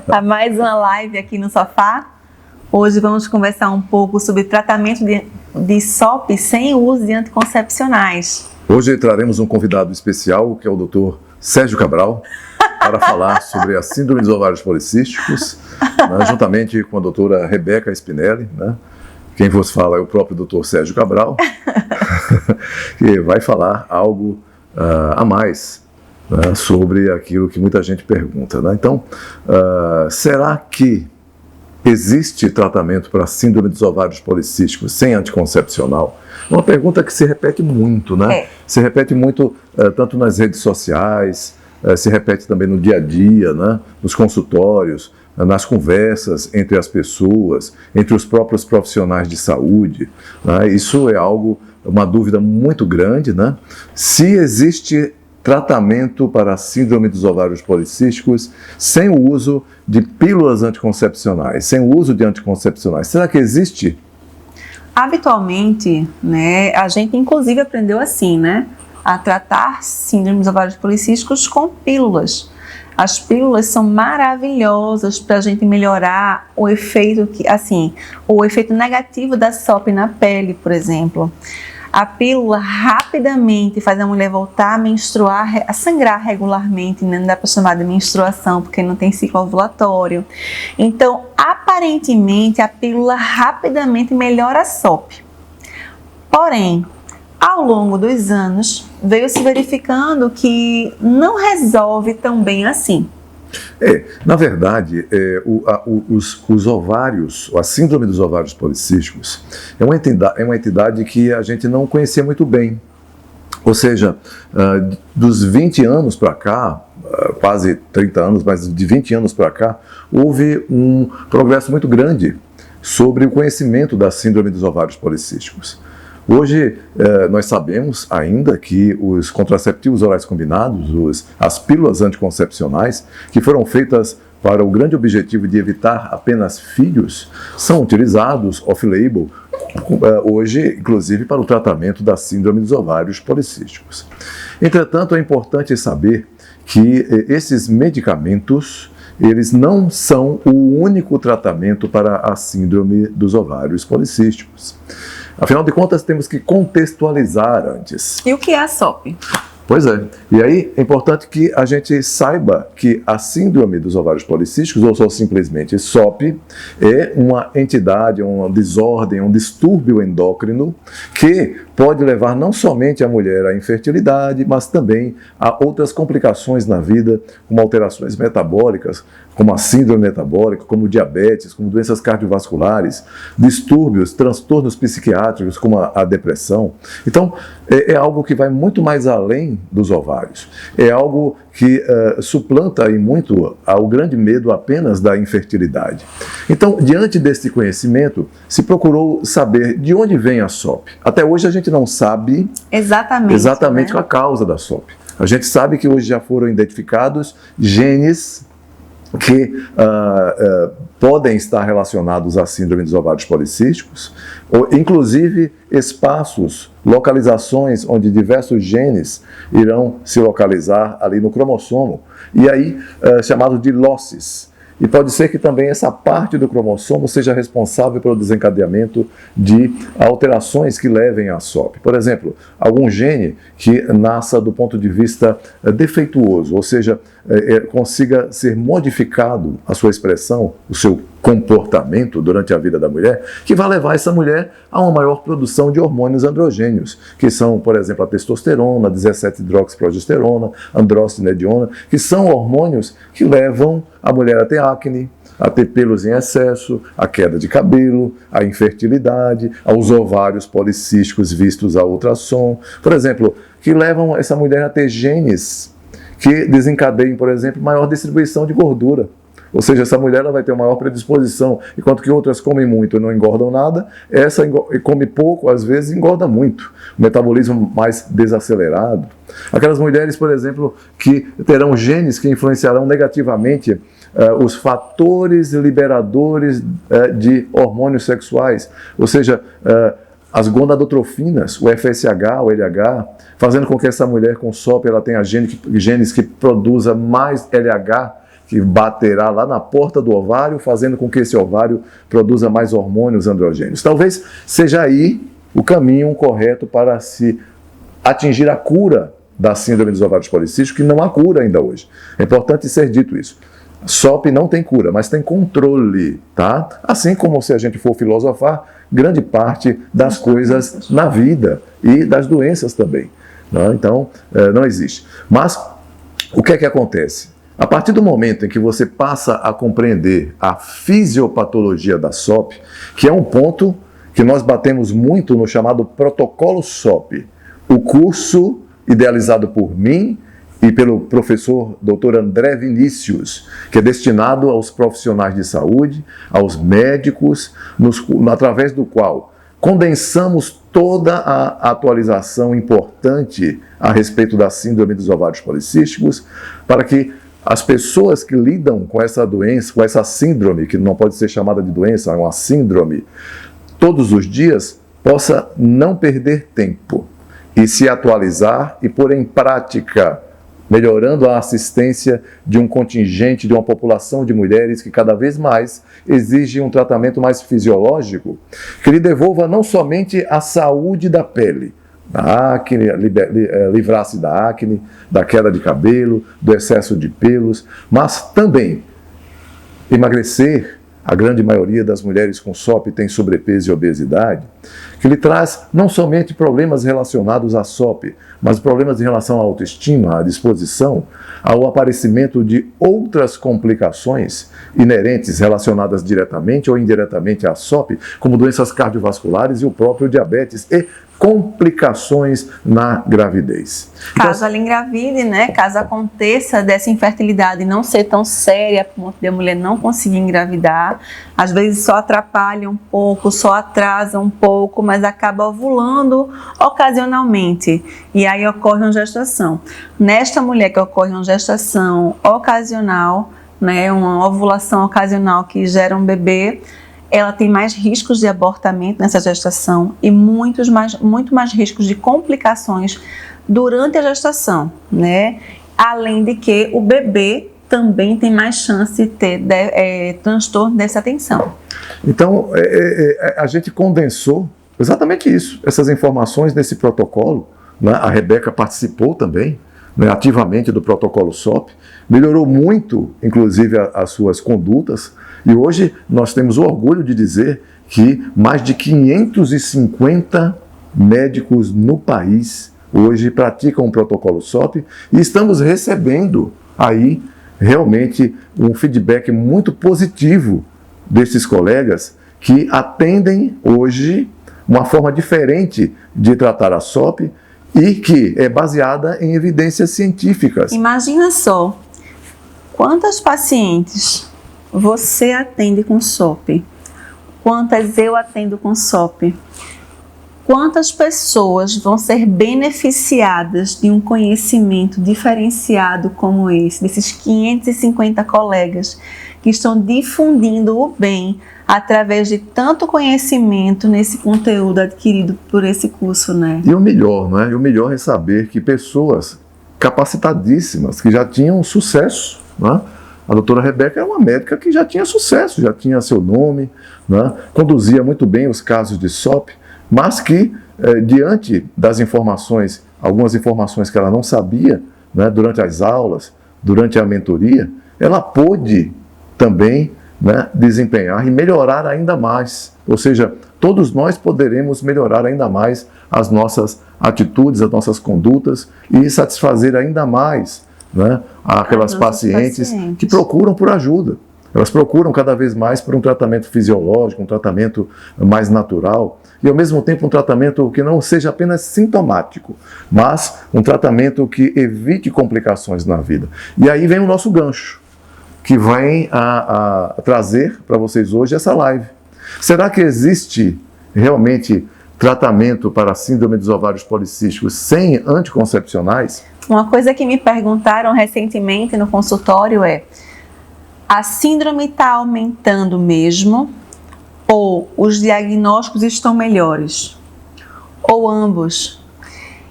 A mais uma live aqui no sofá. Hoje vamos conversar um pouco sobre tratamento de SOP sem uso de anticoncepcionais. Hoje traremos um convidado especial, que é o Dr. Sérgio Cabral, para falar sobre a síndrome dos ovários policísticos, né, juntamente com a doutora Rebeca Spinelli, né? Quem vos fala é o próprio Dr. Sérgio Cabral, que vai falar algo a mais, né, sobre aquilo que muita gente pergunta, né? Então, será que existe tratamento para a síndrome dos ovários policísticos sem anticoncepcional? Uma pergunta que se repete muito, né? Se repete muito tanto nas redes sociais, se repete também no dia a dia, né? Nos consultórios, nas conversas entre as pessoas, entre os próprios profissionais de saúde, né? Isso é uma dúvida muito grande, né? Se existe tratamento para a síndrome dos ovários policísticos sem o uso de pílulas anticoncepcionais, sem o uso de anticoncepcionais. Será que existe? Habitualmente, né, a gente inclusive aprendeu assim, né, a tratar síndrome dos ovários policísticos com pílulas. As pílulas são maravilhosas para a gente melhorar o efeito o efeito negativo da SOP na pele, por exemplo. A pílula rapidamente faz a mulher voltar a menstruar, a sangrar regularmente, né? Não dá para chamar de menstruação porque não tem ciclo ovulatório. Então, aparentemente, a pílula rapidamente melhora a SOP. Porém, ao longo dos anos, veio se verificando que não resolve tão bem assim. Na verdade, os ovários, a síndrome dos ovários policísticos, é uma entidade que a gente não conhecia muito bem. Ou seja, dos 20 anos para cá, quase 30 anos, mas de 20 anos para cá, houve um progresso muito grande sobre o conhecimento da síndrome dos ovários policísticos. Hoje, nós sabemos ainda que os contraceptivos orais combinados, as pílulas anticoncepcionais, que foram feitas para o grande objetivo de evitar apenas filhos, são utilizados off-label, hoje, inclusive, para o tratamento da síndrome dos ovários policísticos. Entretanto, é importante saber que esses medicamentos, eles não são o único tratamento para a síndrome dos ovários policísticos. Afinal de contas, temos que contextualizar antes. E o que é a SOP? Pois é. E aí é importante que a gente saiba que a síndrome dos ovários policísticos, ou só simplesmente SOP, é uma entidade, uma desordem, um distúrbio endócrino que pode levar não somente a mulher à infertilidade, mas também a outras complicações na vida, como alterações metabólicas, como a síndrome metabólica, como diabetes, como doenças cardiovasculares, distúrbios, transtornos psiquiátricos, como a depressão. Então, é algo que vai muito mais além dos ovários. É algo que suplanta aí muito o grande medo apenas da infertilidade. Então, diante desse conhecimento, se procurou saber de onde vem a SOP. Até hoje a gente não sabe exatamente né? a causa da SOP. A gente sabe que hoje já foram identificados genes que podem estar relacionados à síndrome dos ovários policísticos, ou inclusive espaços, localizações onde diversos genes irão se localizar ali no cromossomo, e aí chamado de losses. E pode ser que também essa parte do cromossomo seja responsável pelo desencadeamento de alterações que levem à SOP. Por exemplo, algum gene que nasça do ponto de vista defeituoso, ou seja, consiga ser modificado a sua expressão, o seu comportamento durante a vida da mulher, que vai levar essa mulher a uma maior produção de hormônios androgênios, que são, por exemplo, a testosterona, a 17-hidroxiprogesterona, androstenediona, que são hormônios que levam a mulher a ter acne, a ter pelos em excesso, a queda de cabelo, a infertilidade, aos ovários policísticos vistos a ultrassom, por exemplo, que levam essa mulher a ter genes que desencadeiem, por exemplo, maior distribuição de gordura. Ou seja, essa mulher ela vai ter uma maior predisposição, enquanto que outras comem muito e não engordam nada, essa come pouco, às vezes engorda muito, o metabolismo mais desacelerado. Aquelas mulheres, por exemplo, que terão genes que influenciarão negativamente os fatores liberadores de hormônios sexuais, ou seja, as gonadotrofinas, o FSH, o LH, fazendo com que essa mulher com SOP ela tenha genes que produza mais LH, que baterá lá na porta do ovário, fazendo com que esse ovário produza mais hormônios androgênios. Talvez seja aí o caminho correto para se atingir a cura da síndrome dos ovários policísticos, que não há cura ainda hoje. É importante ser dito isso. SOP não tem cura, mas tem controle, tá? Assim como, se a gente for filosofar, grande parte das coisas na vida e das doenças também, né? Então, não existe. Mas, o que é que acontece? A partir do momento em que você passa a compreender a fisiopatologia da SOP, que é um ponto que nós batemos muito no chamado protocolo SOP, o curso idealizado por mim e pelo professor Dr. André Vinícius, que é destinado aos profissionais de saúde, aos médicos, através do qual condensamos toda a atualização importante a respeito da síndrome dos ovários policísticos, para que as pessoas que lidam com essa doença, com essa síndrome, que não pode ser chamada de doença, é uma síndrome, todos os dias, possa não perder tempo e se atualizar e pôr em prática, melhorando a assistência de um contingente, de uma população de mulheres que cada vez mais exige um tratamento mais fisiológico, que lhe devolva não somente a saúde da pele, da acne, livrar-se da acne, da queda de cabelo, do excesso de pelos, mas também emagrecer. A grande maioria das mulheres com SOP tem sobrepeso e obesidade, que lhe traz não somente problemas relacionados à SOP, mas problemas em relação à autoestima, à disposição, ao aparecimento de outras complicações inerentes relacionadas diretamente ou indiretamente à SOP, como doenças cardiovasculares e o próprio diabetes e complicações na gravidez. Caso ela engravide, né? Caso aconteça dessa infertilidade não ser tão séria, a ponto de a mulher não conseguir engravidar, às vezes só atrapalha um pouco, só atrasa um pouco, mas acaba ovulando ocasionalmente. E aí ocorre uma gestação. Nesta mulher que ocorre uma gestação ocasional, né? Uma ovulação ocasional que gera um bebê, ela tem mais riscos de abortamento nessa gestação e muito mais riscos de complicações durante a gestação, né? Além de que o bebê também tem mais chance de ter transtorno dessa atenção. Então, a gente condensou exatamente isso, essas informações nesse protocolo, né? A Rebeca participou também, né, ativamente do protocolo SOP, melhorou muito, inclusive, as suas condutas, e hoje nós temos o orgulho de dizer que mais de 550 médicos no país hoje praticam o protocolo SOP e estamos recebendo aí realmente um feedback muito positivo desses colegas que atendem hoje uma forma diferente de tratar a SOP e que é baseada em evidências científicas. Imagina só, quantas pacientes você atende com SOP? Quantas eu atendo com SOP? Quantas pessoas vão ser beneficiadas de um conhecimento diferenciado como esse, desses 550 colegas que estão difundindo o bem através de tanto conhecimento nesse conteúdo adquirido por esse curso, né? E o melhor, né? E o melhor é saber que pessoas capacitadíssimas, que já tinham sucesso, né? A doutora Rebeca é uma médica que já tinha sucesso, já tinha seu nome, né? Conduzia muito bem os casos de SOP, mas que, diante das informações, algumas informações que ela não sabia, né, durante as aulas, durante a mentoria, ela pôde também, né, desempenhar e melhorar ainda mais. Ou seja, todos nós poderemos melhorar ainda mais as nossas atitudes, as nossas condutas e satisfazer ainda mais, né, aquelas pacientes que procuram por ajuda. Elas procuram cada vez mais por um tratamento fisiológico, um tratamento mais natural e, ao mesmo tempo, um tratamento que não seja apenas sintomático, mas um tratamento que evite complicações na vida. E aí vem o nosso gancho, que vem a trazer para vocês hoje essa live. Será que existe realmente tratamento para a síndrome dos ovários policísticos sem anticoncepcionais? Uma coisa que me perguntaram recentemente no consultório é: a síndrome está aumentando mesmo? Ou os diagnósticos estão melhores? Ou ambos?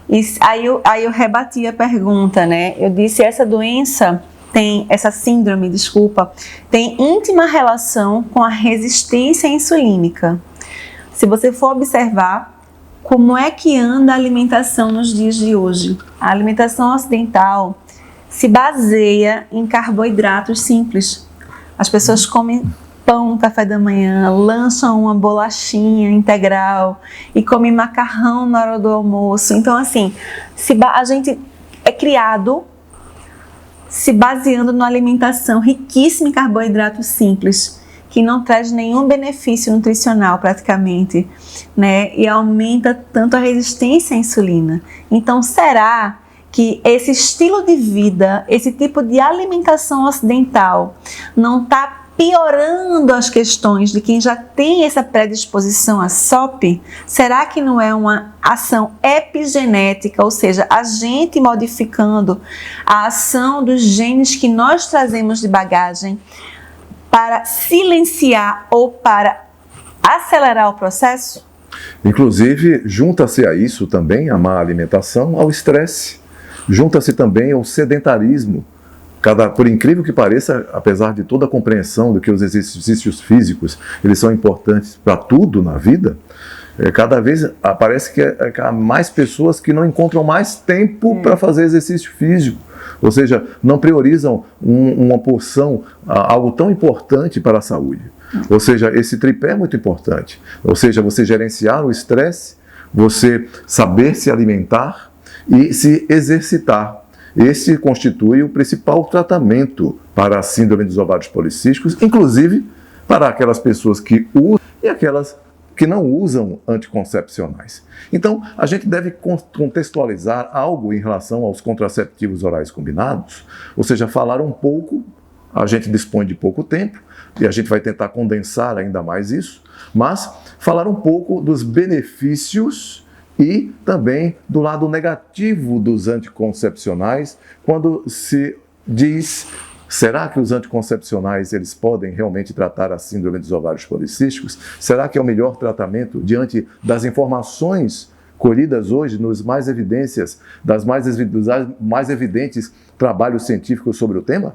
E aí eu rebati a pergunta, né? Eu disse, essa doença, essa síndrome, desculpa, tem íntima relação com a resistência insulínica. Se você for observar como é que anda a alimentação nos dias de hoje, a alimentação ocidental se baseia em carboidratos simples. As pessoas comem pão no café da manhã, lancham uma bolachinha integral e comem macarrão na hora do almoço. Então, assim, a gente é criado se baseando numa alimentação riquíssima em carboidratos simples, que não traz nenhum benefício nutricional praticamente, né? E aumenta tanto a resistência à insulina. Então, será que esse estilo de vida, esse tipo de alimentação ocidental não está piorando as questões de quem já tem essa predisposição à SOP? Será que não é uma ação epigenética, ou seja, a gente modificando a ação dos genes que nós trazemos de bagagem para silenciar ou para acelerar o processo? Inclusive, junta-se a isso também a má alimentação, ao estresse, junta-se também ao sedentarismo. Por incrível que pareça, apesar de toda a compreensão de que os exercícios físicos eles são importantes para tudo na vida, cada vez parece que há mais pessoas que não encontram mais tempo para fazer exercício físico. Ou seja, não priorizam uma porção, algo tão importante para a saúde. Ou seja, esse tripé é muito importante. Ou seja, você gerenciar o estresse, você saber se alimentar e se exercitar. Esse constitui o principal tratamento para a síndrome dos ovários policísticos, inclusive para aquelas pessoas que usam e aquelas que não usam anticoncepcionais. Então, a gente deve contextualizar algo em relação aos contraceptivos orais combinados, ou seja, falar um pouco, a gente dispõe de pouco tempo, e a gente vai tentar condensar ainda mais isso, mas falar um pouco dos benefícios e também do lado negativo dos anticoncepcionais, quando se diz, será que os anticoncepcionais eles podem realmente tratar a síndrome dos ovários policísticos? Será que é o melhor tratamento diante das informações colhidas hoje dos mais evidentes trabalhos científicos sobre o tema?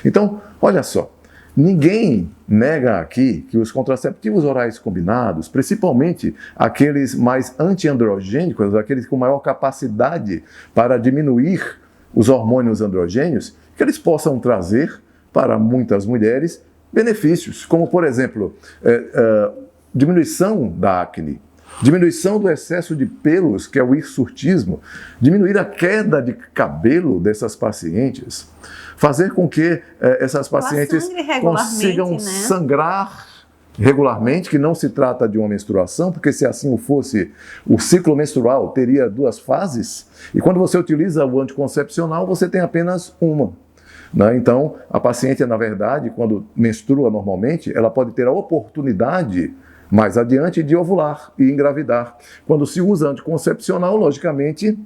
Então, olha só, ninguém nega aqui que os contraceptivos orais combinados, principalmente aqueles mais antiandrogênicos, aqueles com maior capacidade para diminuir os hormônios androgênios, que eles possam trazer para muitas mulheres benefícios, como, por exemplo, diminuição da acne, diminuição do excesso de pelos, que é o hirsutismo, diminuir a queda de cabelo dessas pacientes, fazer com que essas pacientes consigam sangrar regularmente, que não se trata de uma menstruação, porque se assim o fosse, o ciclo menstrual teria 2 fases, e quando você utiliza o anticoncepcional, você tem apenas uma. Né? Então, a paciente, na verdade, quando menstrua normalmente, ela pode ter a oportunidade mais adiante de ovular e engravidar. Quando se usa anticoncepcional, logicamente,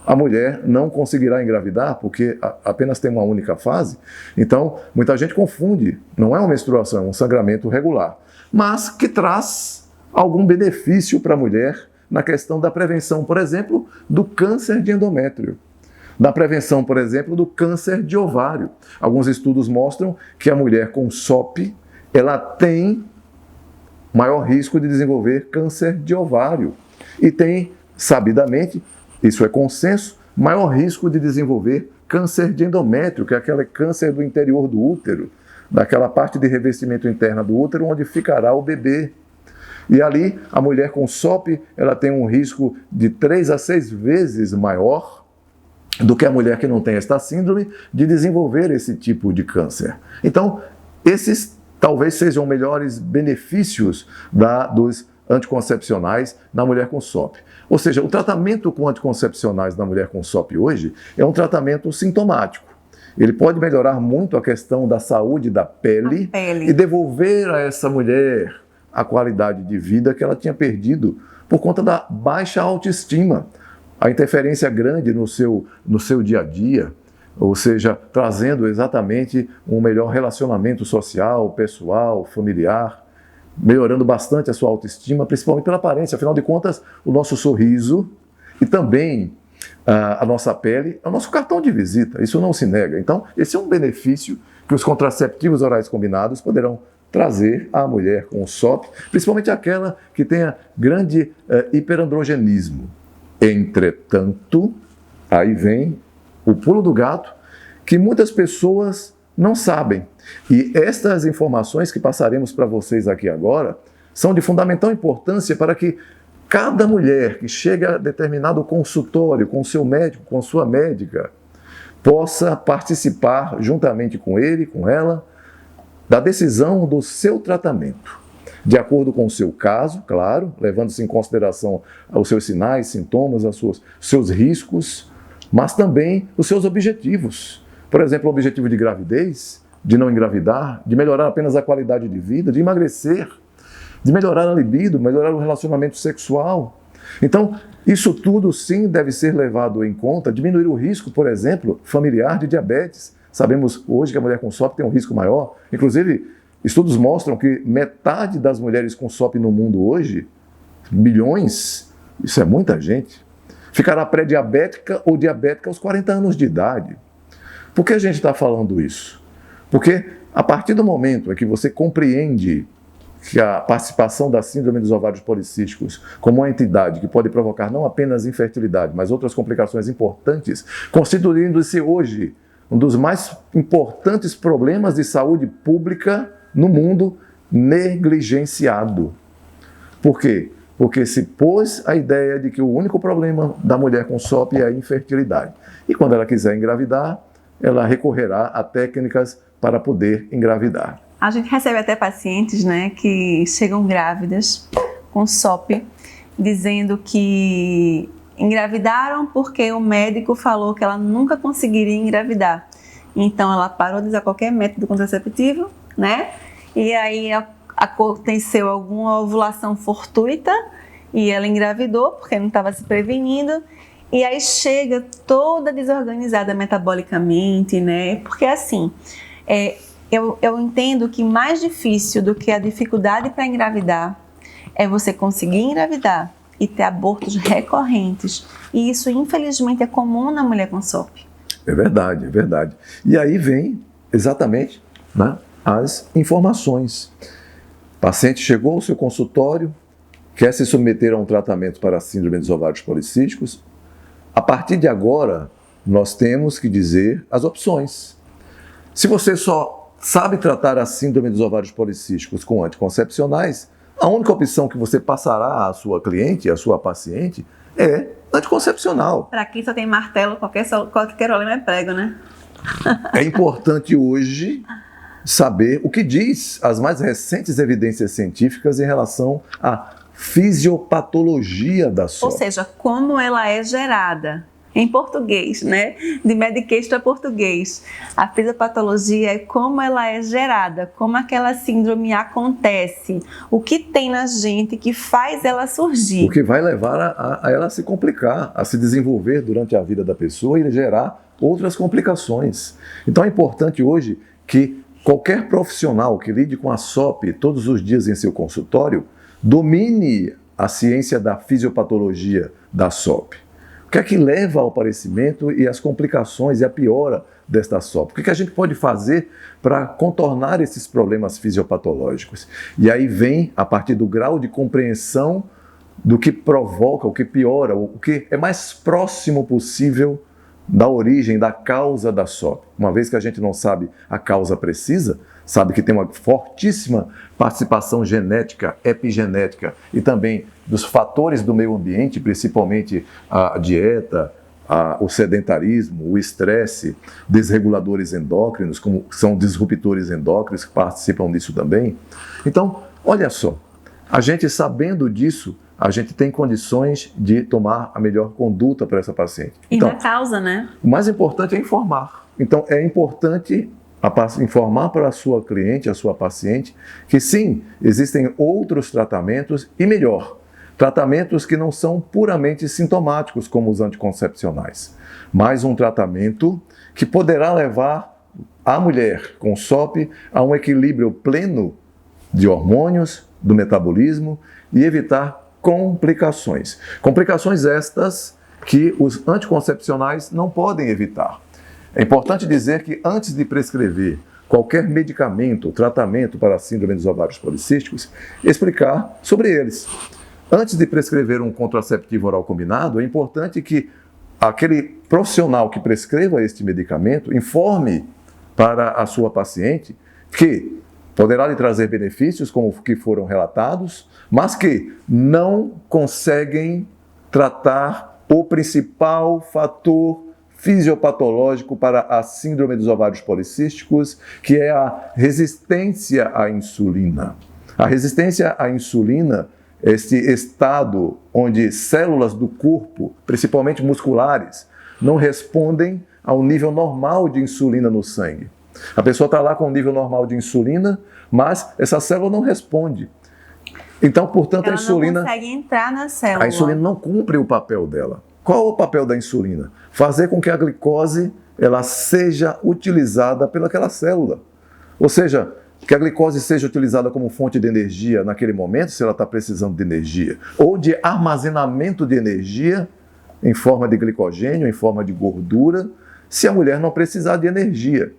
a mulher não conseguirá engravidar, porque apenas tem uma única fase. Então, muita gente confunde. Não é uma menstruação, é um sangramento regular. Mas que traz algum benefício para a mulher na questão da prevenção, por exemplo, do câncer de endométrio. Da prevenção, por exemplo, do câncer de ovário. Alguns estudos mostram que a mulher com SOP, ela tem maior risco de desenvolver câncer de ovário. E tem, sabidamente, isso é consenso, maior risco de desenvolver câncer de endométrio, que é aquele câncer do interior do útero, daquela parte de revestimento interna do útero onde ficará o bebê. E ali, a mulher com SOP, ela tem um risco de 3 a 6 vezes maior do que a mulher que não tem esta síndrome de desenvolver esse tipo de câncer. Então, esses talvez sejam melhores benefícios dos anticoncepcionais na mulher com SOP. Ou seja, o tratamento com anticoncepcionais na mulher com SOP hoje é um tratamento sintomático. Ele pode melhorar muito a questão da saúde da pele e devolver a essa mulher a qualidade de vida que ela tinha perdido por conta da baixa autoestima, a interferência grande no seu dia a dia, ou seja, trazendo exatamente um melhor relacionamento social, pessoal, familiar, melhorando bastante a sua autoestima, principalmente pela aparência. Afinal de contas, o nosso sorriso e também a nossa pele é o nosso cartão de visita, isso não se nega. Então, esse é um benefício que os contraceptivos orais combinados poderão trazer à mulher com o SOP, principalmente aquela que tenha grande hiperandrogenismo. Entretanto, aí vem o pulo do gato, que muitas pessoas não sabem. E estas informações que passaremos para vocês aqui agora são de fundamental importância para que cada mulher que chega a determinado consultório com seu médico, com sua médica, possa participar juntamente com ele, com ela, da decisão do seu tratamento, de acordo com o seu caso, claro, levando-se em consideração os seus sinais, sintomas, seus riscos, mas também os seus objetivos. Por exemplo, o objetivo de gravidez, de não engravidar, de melhorar apenas a qualidade de vida, de emagrecer, de melhorar a libido, melhorar o relacionamento sexual. Então, isso tudo sim deve ser levado em conta, diminuir o risco, por exemplo, familiar de diabetes. Sabemos hoje que a mulher com SOP tem um risco maior. Inclusive, estudos mostram que metade das mulheres com SOP no mundo hoje, milhões, isso é muita gente, ficará pré-diabética ou diabética aos 40 anos de idade. Por que a gente está falando isso? Porque a partir do momento em que você compreende que a participação da síndrome dos ovários policísticos como uma entidade que pode provocar não apenas infertilidade, mas outras complicações importantes, constituindo-se hoje um dos mais importantes problemas de saúde pública no mundo, negligenciado. Por quê? Porque se pôs a ideia de que o único problema da mulher com SOP é a infertilidade. E quando ela quiser engravidar, ela recorrerá a técnicas para poder engravidar. A gente recebe até pacientes, né, que chegam grávidas com SOP, dizendo que engravidaram porque o médico falou que ela nunca conseguiria engravidar. Então ela parou de usar qualquer método contraceptivo, né? E aí aconteceu alguma ovulação fortuita e ela engravidou porque não estava se prevenindo. E aí chega toda desorganizada metabolicamente, né? Porque assim, eu entendo que mais difícil do que a dificuldade para engravidar é você conseguir engravidar e ter abortos recorrentes. E isso, infelizmente, é comum na mulher com SOP. É verdade, é verdade. E aí vem exatamente, né, as informações. O paciente chegou ao seu consultório, quer se submeter a um tratamento para a síndrome dos ovários policísticos. A partir de agora, nós temos que dizer as opções. Se você só sabe tratar a síndrome dos ovários policísticos com anticoncepcionais, a única opção que você passará à sua cliente, à sua paciente, é anticoncepcional. Para quem só tem martelo, qualquer problema é prego, né? É importante hoje saber o que diz as mais recentes evidências científicas em relação à fisiopatologia da SOP. Ou seja, como ela é gerada. Em português, né? De mediquês para português. A fisiopatologia é como ela é gerada, como aquela síndrome acontece, o que tem na gente que faz ela surgir. O que vai levar a ela se complicar, a se desenvolver durante a vida da pessoa e gerar outras complicações. Então é importante hoje que qualquer profissional que lide com a SOP todos os dias em seu consultório domine a ciência da fisiopatologia da SOP. O que é que leva ao aparecimento e às complicações e à piora desta SOP? O que é que a gente pode fazer para contornar esses problemas fisiopatológicos? E aí vem, a partir do grau de compreensão do que provoca, o que piora, o que é mais próximo possível da origem, da causa da SOP. Uma vez que a gente não sabe a causa precisa, sabe que tem uma fortíssima participação genética, epigenética e também dos fatores do meio ambiente, principalmente a dieta, o sedentarismo, o estresse, desreguladores endócrinos, como são disruptores endócrinos que participam disso também. Então, olha só, a gente sabendo disso, a gente tem condições de tomar a melhor conduta para essa paciente. E da causa, né? O mais importante é informar. Então, é importante informar para a sua cliente, a sua paciente, que sim, existem outros tratamentos e melhor, tratamentos que não são puramente sintomáticos, como os anticoncepcionais, mas um tratamento que poderá levar a mulher com SOP a um equilíbrio pleno de hormônios, do metabolismo e evitar complicações. Complicações estas que os anticoncepcionais não podem evitar. É importante dizer que antes de prescrever qualquer medicamento, tratamento para a síndrome dos ovários policísticos, explicar sobre eles. Antes de prescrever um contraceptivo oral combinado, é importante que aquele profissional que prescreva este medicamento informe para a sua paciente que poderá lhe trazer benefícios como os que foram relatados, mas que não conseguem tratar o principal fator fisiopatológico para a síndrome dos ovários policísticos, que é a resistência à insulina. A resistência à insulina é este estado onde células do corpo, principalmente musculares, não respondem ao nível normal de insulina no sangue. A pessoa está lá com o nível normal de insulina, mas essa célula não responde. Então, portanto, ela a insulina não consegue entrar na célula. A insulina não cumpre o papel dela. Qual é o papel da insulina? Fazer com que a glicose ela seja utilizada pelaquela célula. Ou seja, que a glicose seja utilizada como fonte de energia naquele momento, se ela está precisando de energia, ou de armazenamento de energia em forma de glicogênio, em forma de gordura, se a mulher não precisar de energia.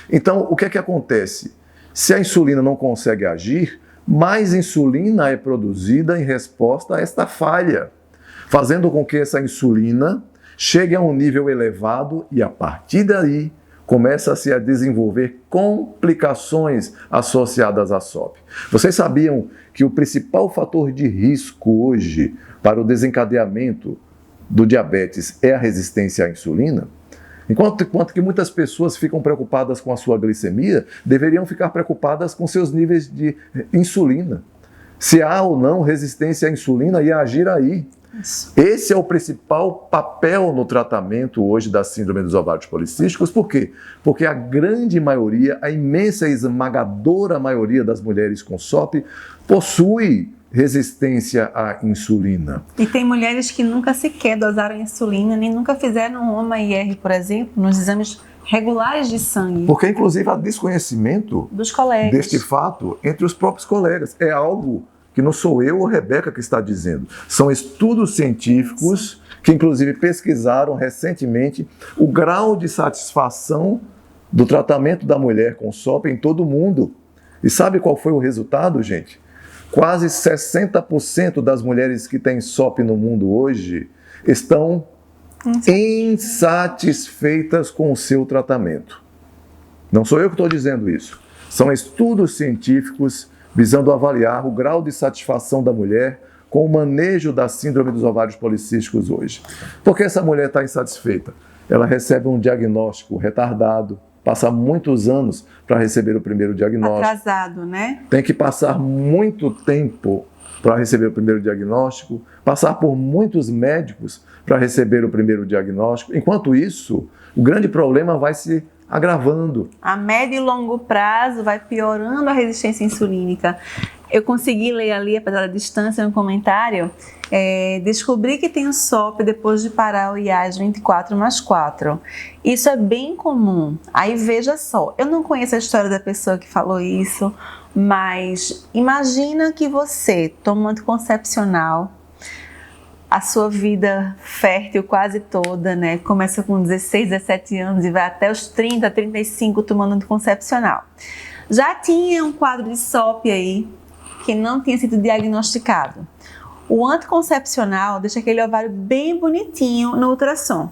Então, o que é que acontece? Se a insulina não consegue agir, mais insulina é produzida em resposta a esta falha, fazendo com que essa insulina chegue a um nível elevado e, a partir daí, começa-se a desenvolver complicações associadas à SOP. Vocês sabiam que o principal fator de risco hoje para o desencadeamento do diabetes é a resistência à insulina? Enquanto que muitas pessoas ficam preocupadas com a sua glicemia, deveriam ficar preocupadas com seus níveis de insulina. Se há ou não resistência à insulina e agir aí. Esse é o principal papel no tratamento hoje da síndrome dos ovários policísticos. Por quê? Porque a grande maioria, a imensa e esmagadora maioria das mulheres com SOP possui resistência à insulina. E tem mulheres que nunca sequer dosaram insulina, nem nunca fizeram uma IR, por exemplo, nos exames regulares de sangue. Porque, inclusive, há desconhecimento dos colegas deste fato entre os próprios colegas. É algo que não sou eu ou Rebeca que está dizendo. São estudos científicos que, inclusive, pesquisaram recentemente o grau de satisfação do tratamento da mulher com SOP em todo o mundo. E sabe qual foi o resultado, gente? Quase 60% das mulheres que têm SOP no mundo hoje estão insatisfeitas com o seu tratamento. Não sou eu que estou dizendo isso. São estudos científicos visando avaliar o grau de satisfação da mulher com o manejo da síndrome dos ovários policísticos hoje. Por que essa mulher está insatisfeita? Ela recebe um diagnóstico retardado, passa muitos anos para receber o primeiro diagnóstico. Atrasado, né? Tem que passar muito tempo para receber o primeiro diagnóstico, passar por muitos médicos para receber o primeiro diagnóstico. Enquanto isso, o grande problema vai se agravando. A médio e longo prazo vai piorando a resistência insulínica. Eu consegui ler ali, apesar da distância, no comentário, descobri que tenho SOP depois de parar o IAS 24+4. Isso é bem comum. Aí veja só, eu não conheço a história da pessoa que falou isso, mas imagina que você toma um anticoncepcional, a sua vida fértil quase toda, né? Começa com 16, 17 anos e vai até os 30, 35 tomando anticoncepcional. Já tinha um quadro de SOP aí que não tinha sido diagnosticado. O anticoncepcional deixa aquele ovário bem bonitinho no ultrassom.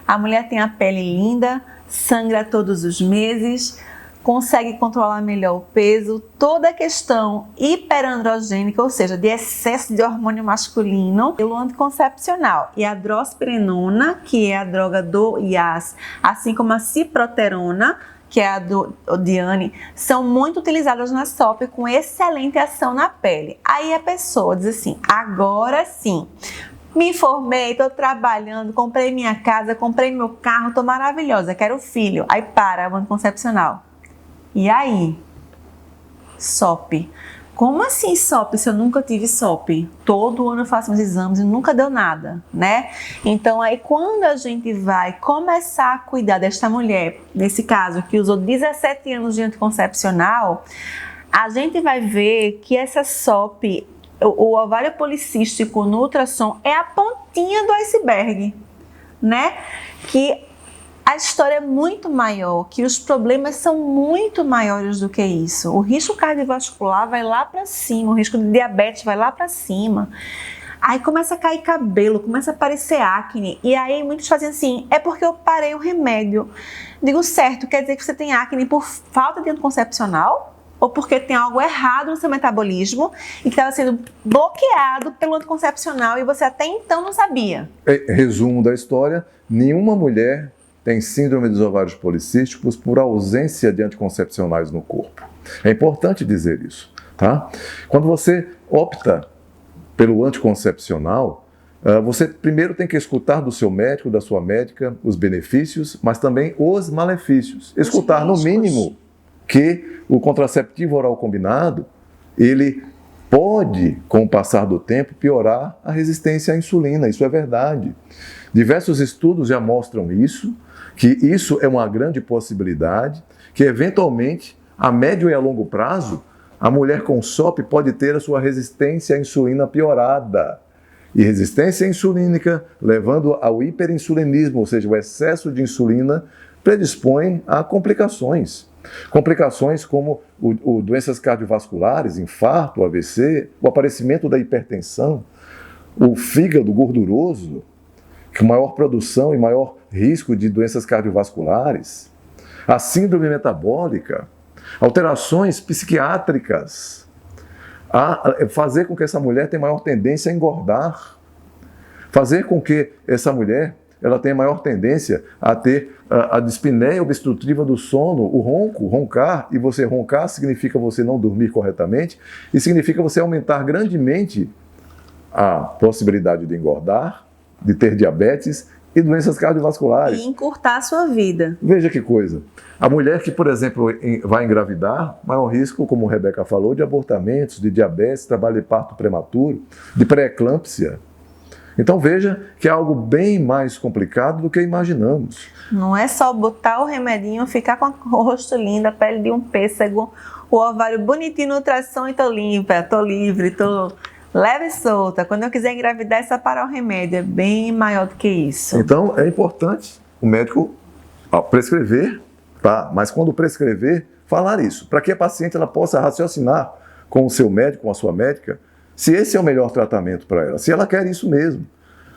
A mulher tem a pele linda, sangra todos os meses, consegue controlar melhor o peso, toda a questão hiperandrogênica, ou seja, de excesso de hormônio masculino, pelo anticoncepcional. E a drospirenona, que é a droga do IAS, assim como a ciproterona, que é a do Diane, são muito utilizadas na SOP com excelente ação na pele. Aí a pessoa diz assim, agora sim, me formei, estou trabalhando, comprei minha casa, comprei meu carro, estou maravilhosa, quero filho. Aí para o anticoncepcional. E aí? SOP. Como assim SOP se eu nunca tive SOP? Todo ano eu faço meus exames e nunca deu nada, né? Então aí quando a gente vai começar a cuidar desta mulher, nesse caso que usou 17 anos de anticoncepcional, a gente vai ver que essa SOP, o ovário policístico no ultrassom é a pontinha do iceberg. né? Que a história é muito maior, que os problemas são muito maiores do que isso. O risco cardiovascular vai lá para cima, o risco de diabetes vai lá para cima. Aí começa a cair cabelo, começa a aparecer acne. E aí muitos fazem assim, é porque eu parei o remédio. Digo, certo, quer dizer que você tem acne por falta de anticoncepcional? Ou porque tem algo errado no seu metabolismo e que estava sendo bloqueado pelo anticoncepcional e você até então não sabia? Resumo da história, nenhuma mulher tem síndrome dos ovários policísticos por ausência de anticoncepcionais no corpo. É importante dizer isso, tá? Quando você opta pelo anticoncepcional, você primeiro tem que escutar do seu médico, da sua médica, os benefícios, mas também os malefícios. Escutar, no mínimo, que o contraceptivo oral combinado, ele pode, com o passar do tempo, piorar a resistência à insulina. Isso é verdade. Diversos estudos já mostram isso, que isso é uma grande possibilidade, que eventualmente, a médio e a longo prazo, a mulher com SOP pode ter a sua resistência à insulina piorada. E resistência insulínica, levando ao hiperinsulinismo, ou seja, o excesso de insulina, predispõe a complicações. Complicações como doenças cardiovasculares, infarto, AVC, o aparecimento da hipertensão, o fígado gorduroso, com maior produção e maior risco de doenças cardiovasculares, a síndrome metabólica, alterações psiquiátricas, a fazer com que essa mulher tenha maior tendência a engordar, fazer com que essa mulher ela tenha maior tendência a ter a dispneia obstrutiva do sono, o roncar, e você roncar significa você não dormir corretamente, e significa você aumentar grandemente a possibilidade de engordar, de ter diabetes e doenças cardiovasculares. E encurtar a sua vida. Veja que coisa. A mulher que, por exemplo, vai engravidar, maior risco, como a Rebeca falou, de abortamentos, de diabetes, trabalho de parto prematuro, de pré-eclâmpsia. Então veja que é algo bem mais complicado do que imaginamos. Não é só botar o remedinho, ficar com o rosto lindo, a pele de um pêssego, o ovário bonitinho no ultrassom e tô limpa, tô livre, tô leve e solta. Quando eu quiser engravidar, é só parar o remédio. É bem maior do que isso. Então é importante o médico prescrever, tá? Mas quando prescrever, falar isso, para que a paciente ela possa raciocinar com o seu médico, com a sua médica, se esse é o melhor tratamento para ela, se ela quer isso mesmo.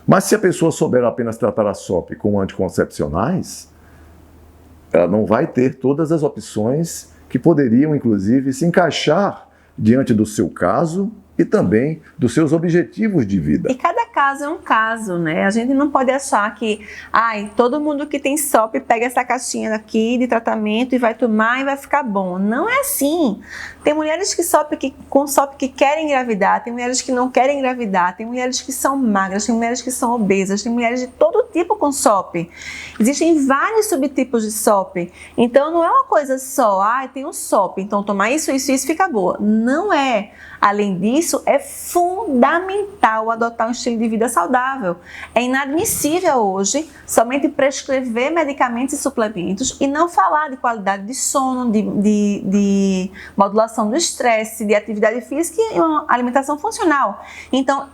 Mas se a pessoa souber apenas tratar a SOP com anticoncepcionais, ela não vai ter todas as opções que poderiam, inclusive, se encaixar diante do seu caso e também dos seus objetivos de vida. E cada caso é um caso, né? A gente não pode achar que, todo mundo que tem SOP pega essa caixinha aqui de tratamento e vai tomar e vai ficar bom. Não é assim. Tem mulheres com SOP que querem engravidar, tem mulheres que não querem engravidar, tem mulheres que são magras, tem mulheres que são obesas, tem mulheres de todo tipo com SOP. Existem vários subtipos de SOP. Então não é uma coisa só, tem um SOP, então tomar isso fica boa. Não é. Além disso, é fundamental adotar um estilo de vida saudável. É inadmissível hoje somente prescrever medicamentos e suplementos e não falar de qualidade de sono, de modulação do estresse, de atividade física e uma alimentação funcional. Então,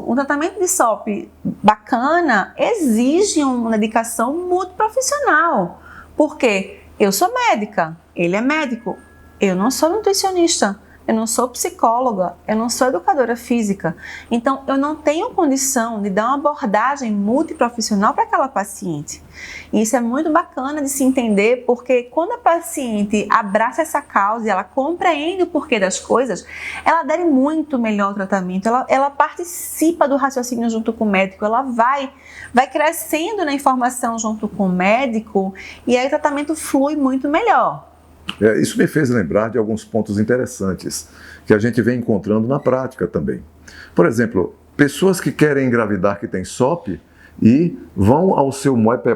um tratamento de SOP bacana exige uma dedicação multiprofissional. Por quê? Eu sou médica, ele é médico, eu não sou nutricionista. Eu não sou psicóloga, eu não sou educadora física. Então, eu não tenho condição de dar uma abordagem multiprofissional para aquela paciente. E isso é muito bacana de se entender, porque quando a paciente abraça essa causa e ela compreende o porquê das coisas, ela adere muito melhor ao tratamento, ela participa do raciocínio junto com o médico, ela vai crescendo na informação junto com o médico e aí o tratamento flui muito melhor. Isso me fez lembrar de alguns pontos interessantes que a gente vem encontrando na prática também. Por exemplo, pessoas que querem engravidar, que têm SOP, e vão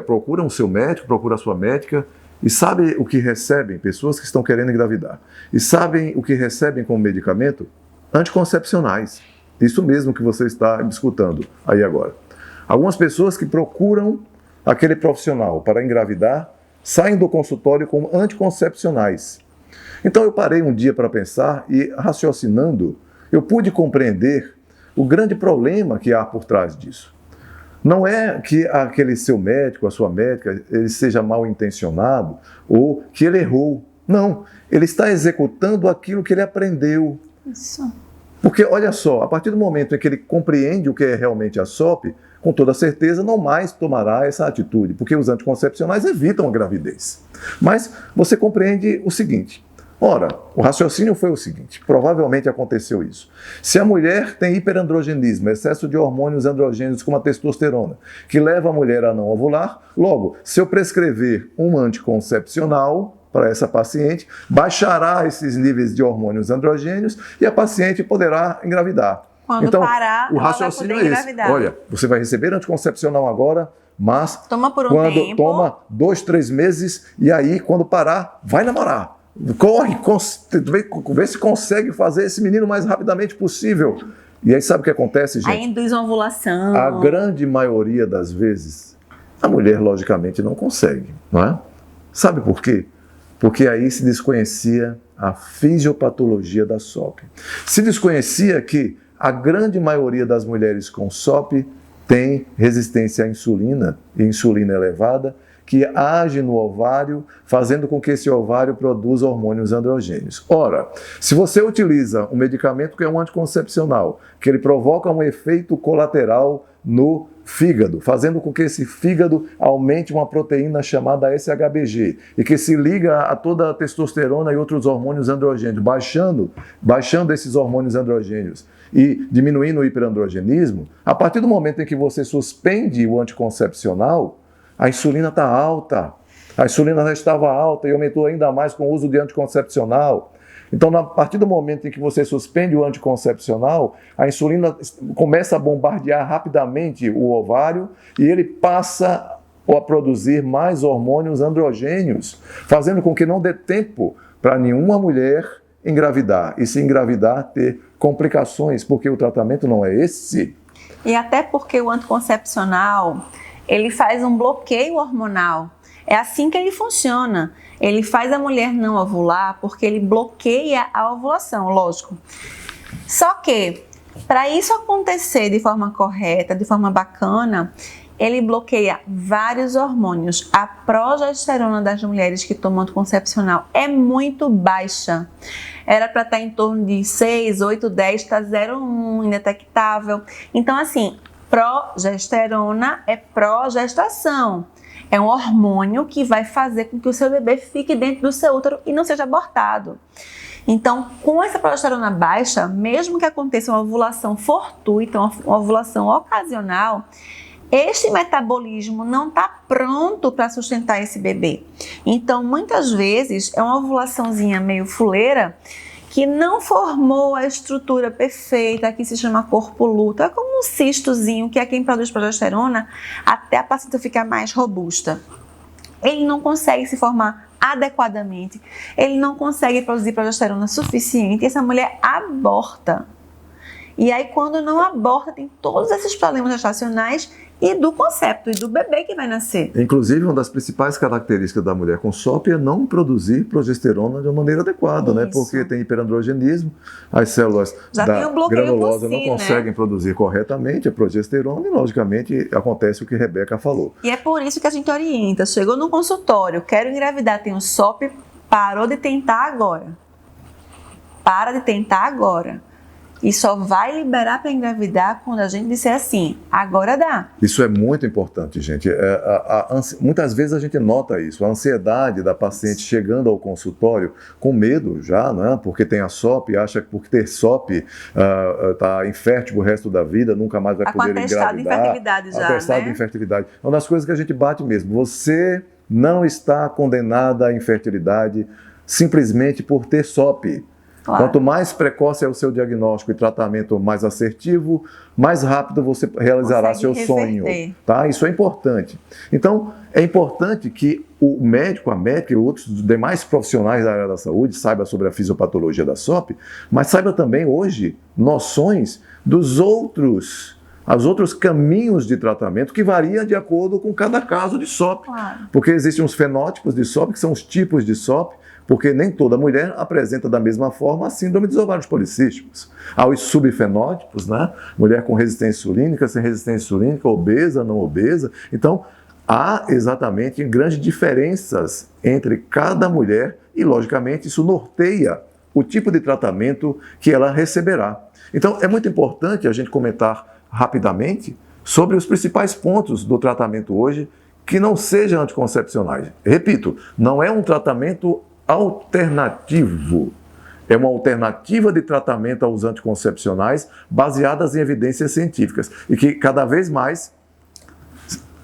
procuram o seu médico, procuram a sua médica, e sabem o que recebem, pessoas que estão querendo engravidar, e sabem o que recebem como medicamento? Anticoncepcionais. Isso mesmo que você está escutando aí agora. Algumas pessoas que procuram aquele profissional para engravidar, saem do consultório com anticoncepcionais. Então eu parei um dia para pensar e, raciocinando, eu pude compreender o grande problema que há por trás disso. Não é que aquele seu médico, a sua médica, ele seja mal intencionado ou que ele errou. Não, ele está executando aquilo que ele aprendeu. Isso. Porque, olha só, a partir do momento em que ele compreende o que é realmente a SOP, com toda certeza não mais tomará essa atitude, porque os anticoncepcionais evitam a gravidez. Mas você compreende o seguinte: ora, o raciocínio foi o seguinte, provavelmente aconteceu isso. Se a mulher tem hiperandrogenismo, excesso de hormônios androgênios como a testosterona, que leva a mulher a não ovular, logo, se eu prescrever um anticoncepcional para essa paciente, baixará esses níveis de hormônios androgênios e a paciente poderá engravidar. Quando então, parar, o raciocínio é esse. engravidar. Olha, você vai receber anticoncepcional agora, mas toma por um quando tempo. toma 2, 3 meses e aí quando parar, vai namorar. Corre, vê se consegue fazer esse menino o mais rapidamente possível. E aí sabe o que acontece, gente? Aí induz uma ovulação. A grande maioria das vezes, a mulher logicamente não consegue, não é? Sabe por quê? Porque aí se desconhecia a fisiopatologia da SOP. Se desconhecia que a grande maioria das mulheres com SOP tem resistência à insulina e insulina elevada, que age no ovário, fazendo com que esse ovário produza hormônios androgênios. Ora, se você utiliza um medicamento que é um anticoncepcional, que ele provoca um efeito colateral no fígado, fazendo com que esse fígado aumente uma proteína chamada SHBG e que se liga a toda a testosterona e outros hormônios androgênios, baixando esses hormônios androgênios e diminuindo o hiperandrogenismo, a partir do momento em que você suspende o anticoncepcional, a insulina está alta. A insulina já estava alta e aumentou ainda mais com o uso de anticoncepcional. Então, a partir do momento em que você suspende o anticoncepcional, a insulina começa a bombardear rapidamente o ovário e ele passa a produzir mais hormônios androgênios, fazendo com que não dê tempo para nenhuma mulher engravidar. E se engravidar, ter complicações, porque o tratamento não é esse. E até porque o anticoncepcional, ele faz um bloqueio hormonal. É assim que ele funciona. Ele faz a mulher não ovular porque ele bloqueia a ovulação, lógico. Só que, para isso acontecer de forma correta, de forma bacana, ele bloqueia vários hormônios. A progesterona das mulheres que tomam anticoncepcional é muito baixa. Era para estar em torno de 6, 8, 10, está 0,1, indetectável. Então, assim, progesterona é progestação. É um hormônio que vai fazer com que o seu bebê fique dentro do seu útero e não seja abortado. Então, com essa progesterona baixa, mesmo que aconteça uma ovulação fortuita, uma ovulação ocasional, este metabolismo não está pronto para sustentar esse bebê. Então, muitas vezes, é uma ovulaçãozinha meio fuleira, que não formou a estrutura perfeita, que se chama corpo luto. É como um cistozinho, que é quem produz progesterona, até a placenta ficar mais robusta. Ele não consegue se formar adequadamente, ele não consegue produzir progesterona suficiente, e essa mulher aborta. E aí, quando não aborta, tem todos esses problemas gestacionais e do concepto, e do bebê que vai nascer. Inclusive, uma das principais características da mulher com SOP é não produzir progesterona de uma maneira adequada, né? Porque tem hiperandrogenismo, as células da granulosa não conseguem produzir corretamente a progesterona e, logicamente, acontece o que a Rebeca falou. E é por isso que a gente orienta. Chegou no consultório, quero engravidar, tem um SOP, parou de tentar agora. Para de tentar agora. E só vai liberar para engravidar quando a gente disser assim, agora dá. Isso é muito importante, gente. Muitas vezes a gente nota isso, a ansiedade da paciente chegando ao consultório com medo já, né? Porque tem a SOP, acha que por ter SOP está infértil o resto da vida, nunca mais vai poder engravidar. Atestado de infertilidade já, atestado de infertilidade. É uma das coisas que a gente bate mesmo. Você não está condenada à infertilidade simplesmente por ter SOP. Claro. Quanto mais precoce é o seu diagnóstico e tratamento mais assertivo, mais rápido você realizará seu sonho. Tá? Isso é importante. Então, é importante que o médico, a médica e outros demais profissionais da área da saúde saibam sobre a fisiopatologia da SOP, mas saiba também hoje noções dos outros caminhos de tratamento que variam de acordo com cada caso de SOP. Claro. Porque existem os fenótipos de SOP, que são os tipos de SOP, porque nem toda mulher apresenta da mesma forma a síndrome dos ovários policísticos. Há os subfenótipos, né? Mulher com resistência insulínica, sem resistência insulínica, obesa, não obesa. Então, há exatamente grandes diferenças entre cada mulher e, logicamente, isso norteia o tipo de tratamento que ela receberá. Então, é muito importante a gente comentar rapidamente sobre os principais pontos do tratamento hoje que não sejam anticoncepcionais. Repito, não é um tratamento alternativo, é uma alternativa de tratamento aos anticoncepcionais baseadas em evidências científicas e que cada vez mais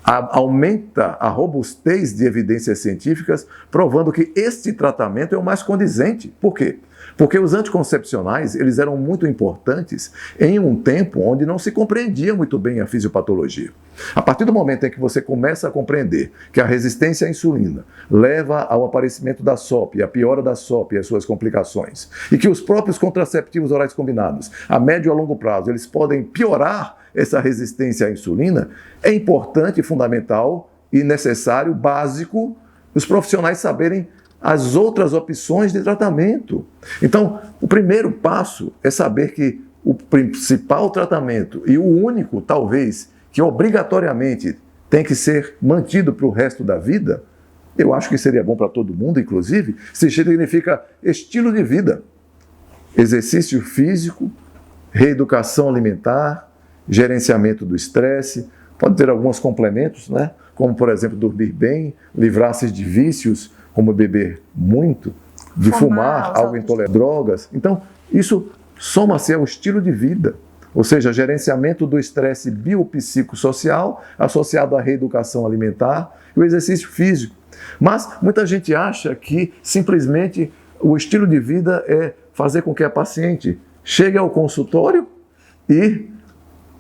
aumenta a robustez de evidências científicas, provando que este tratamento é o mais condizente. Por quê? Porque os anticoncepcionais, eles eram muito importantes em um tempo onde não se compreendia muito bem a fisiopatologia. A partir do momento em que você começa a compreender que a resistência à insulina leva ao aparecimento da SOP, a piora da SOP e as suas complicações, e que os próprios contraceptivos orais combinados, a médio e a longo prazo, eles podem piorar essa resistência à insulina, é importante, fundamental e necessário, básico, os profissionais saberem as outras opções de tratamento. Então, o primeiro passo é saber que o principal tratamento e o único, talvez, que obrigatoriamente tem que ser mantido para o resto da vida, eu acho que seria bom para todo mundo, inclusive, significa estilo de vida, exercício físico, reeducação alimentar, gerenciamento do estresse, pode ter alguns complementos, né? Como, por exemplo, dormir bem, livrar-se de vícios, como beber muito, de fumar, algo intolerante, drogas. Então, isso soma-se ao estilo de vida, ou seja, gerenciamento do estresse biopsicossocial associado à reeducação alimentar e o exercício físico. Mas muita gente acha que simplesmente o estilo de vida é fazer com que a paciente chegue ao consultório e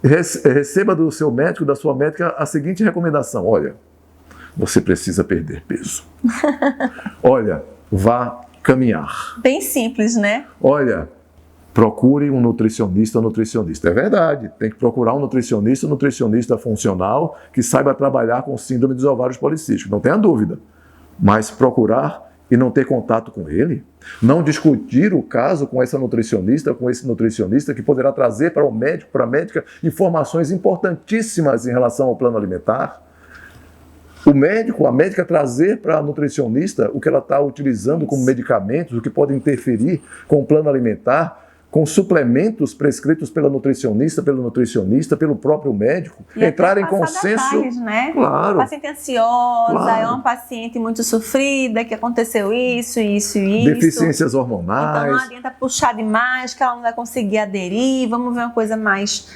receba do seu médico, da sua médica, a seguinte recomendação: olha, você precisa perder peso. Olha, vá caminhar. Bem simples, né? Olha, procure um nutricionista ou nutricionista. É verdade, tem que procurar um nutricionista funcional que saiba trabalhar com síndrome dos ovários policísticos, não tenha dúvida. Mas procurar e não ter contato com ele, não discutir o caso com essa nutricionista, com esse nutricionista, que poderá trazer para o médico, para a médica, informações importantíssimas em relação ao plano alimentar. O médico, a médica trazer para a nutricionista o que ela está utilizando como medicamentos, o que pode interferir com o plano alimentar, com suplementos prescritos pela nutricionista, pelo próprio médico, e entrar em consenso. Detalhes, né? Claro. Paciente ansiosa, Claro. é uma paciente muito sofrida, que aconteceu isso. Deficiências hormonais. Então não adianta puxar demais, que ela não vai conseguir aderir, vamos ver uma coisa mais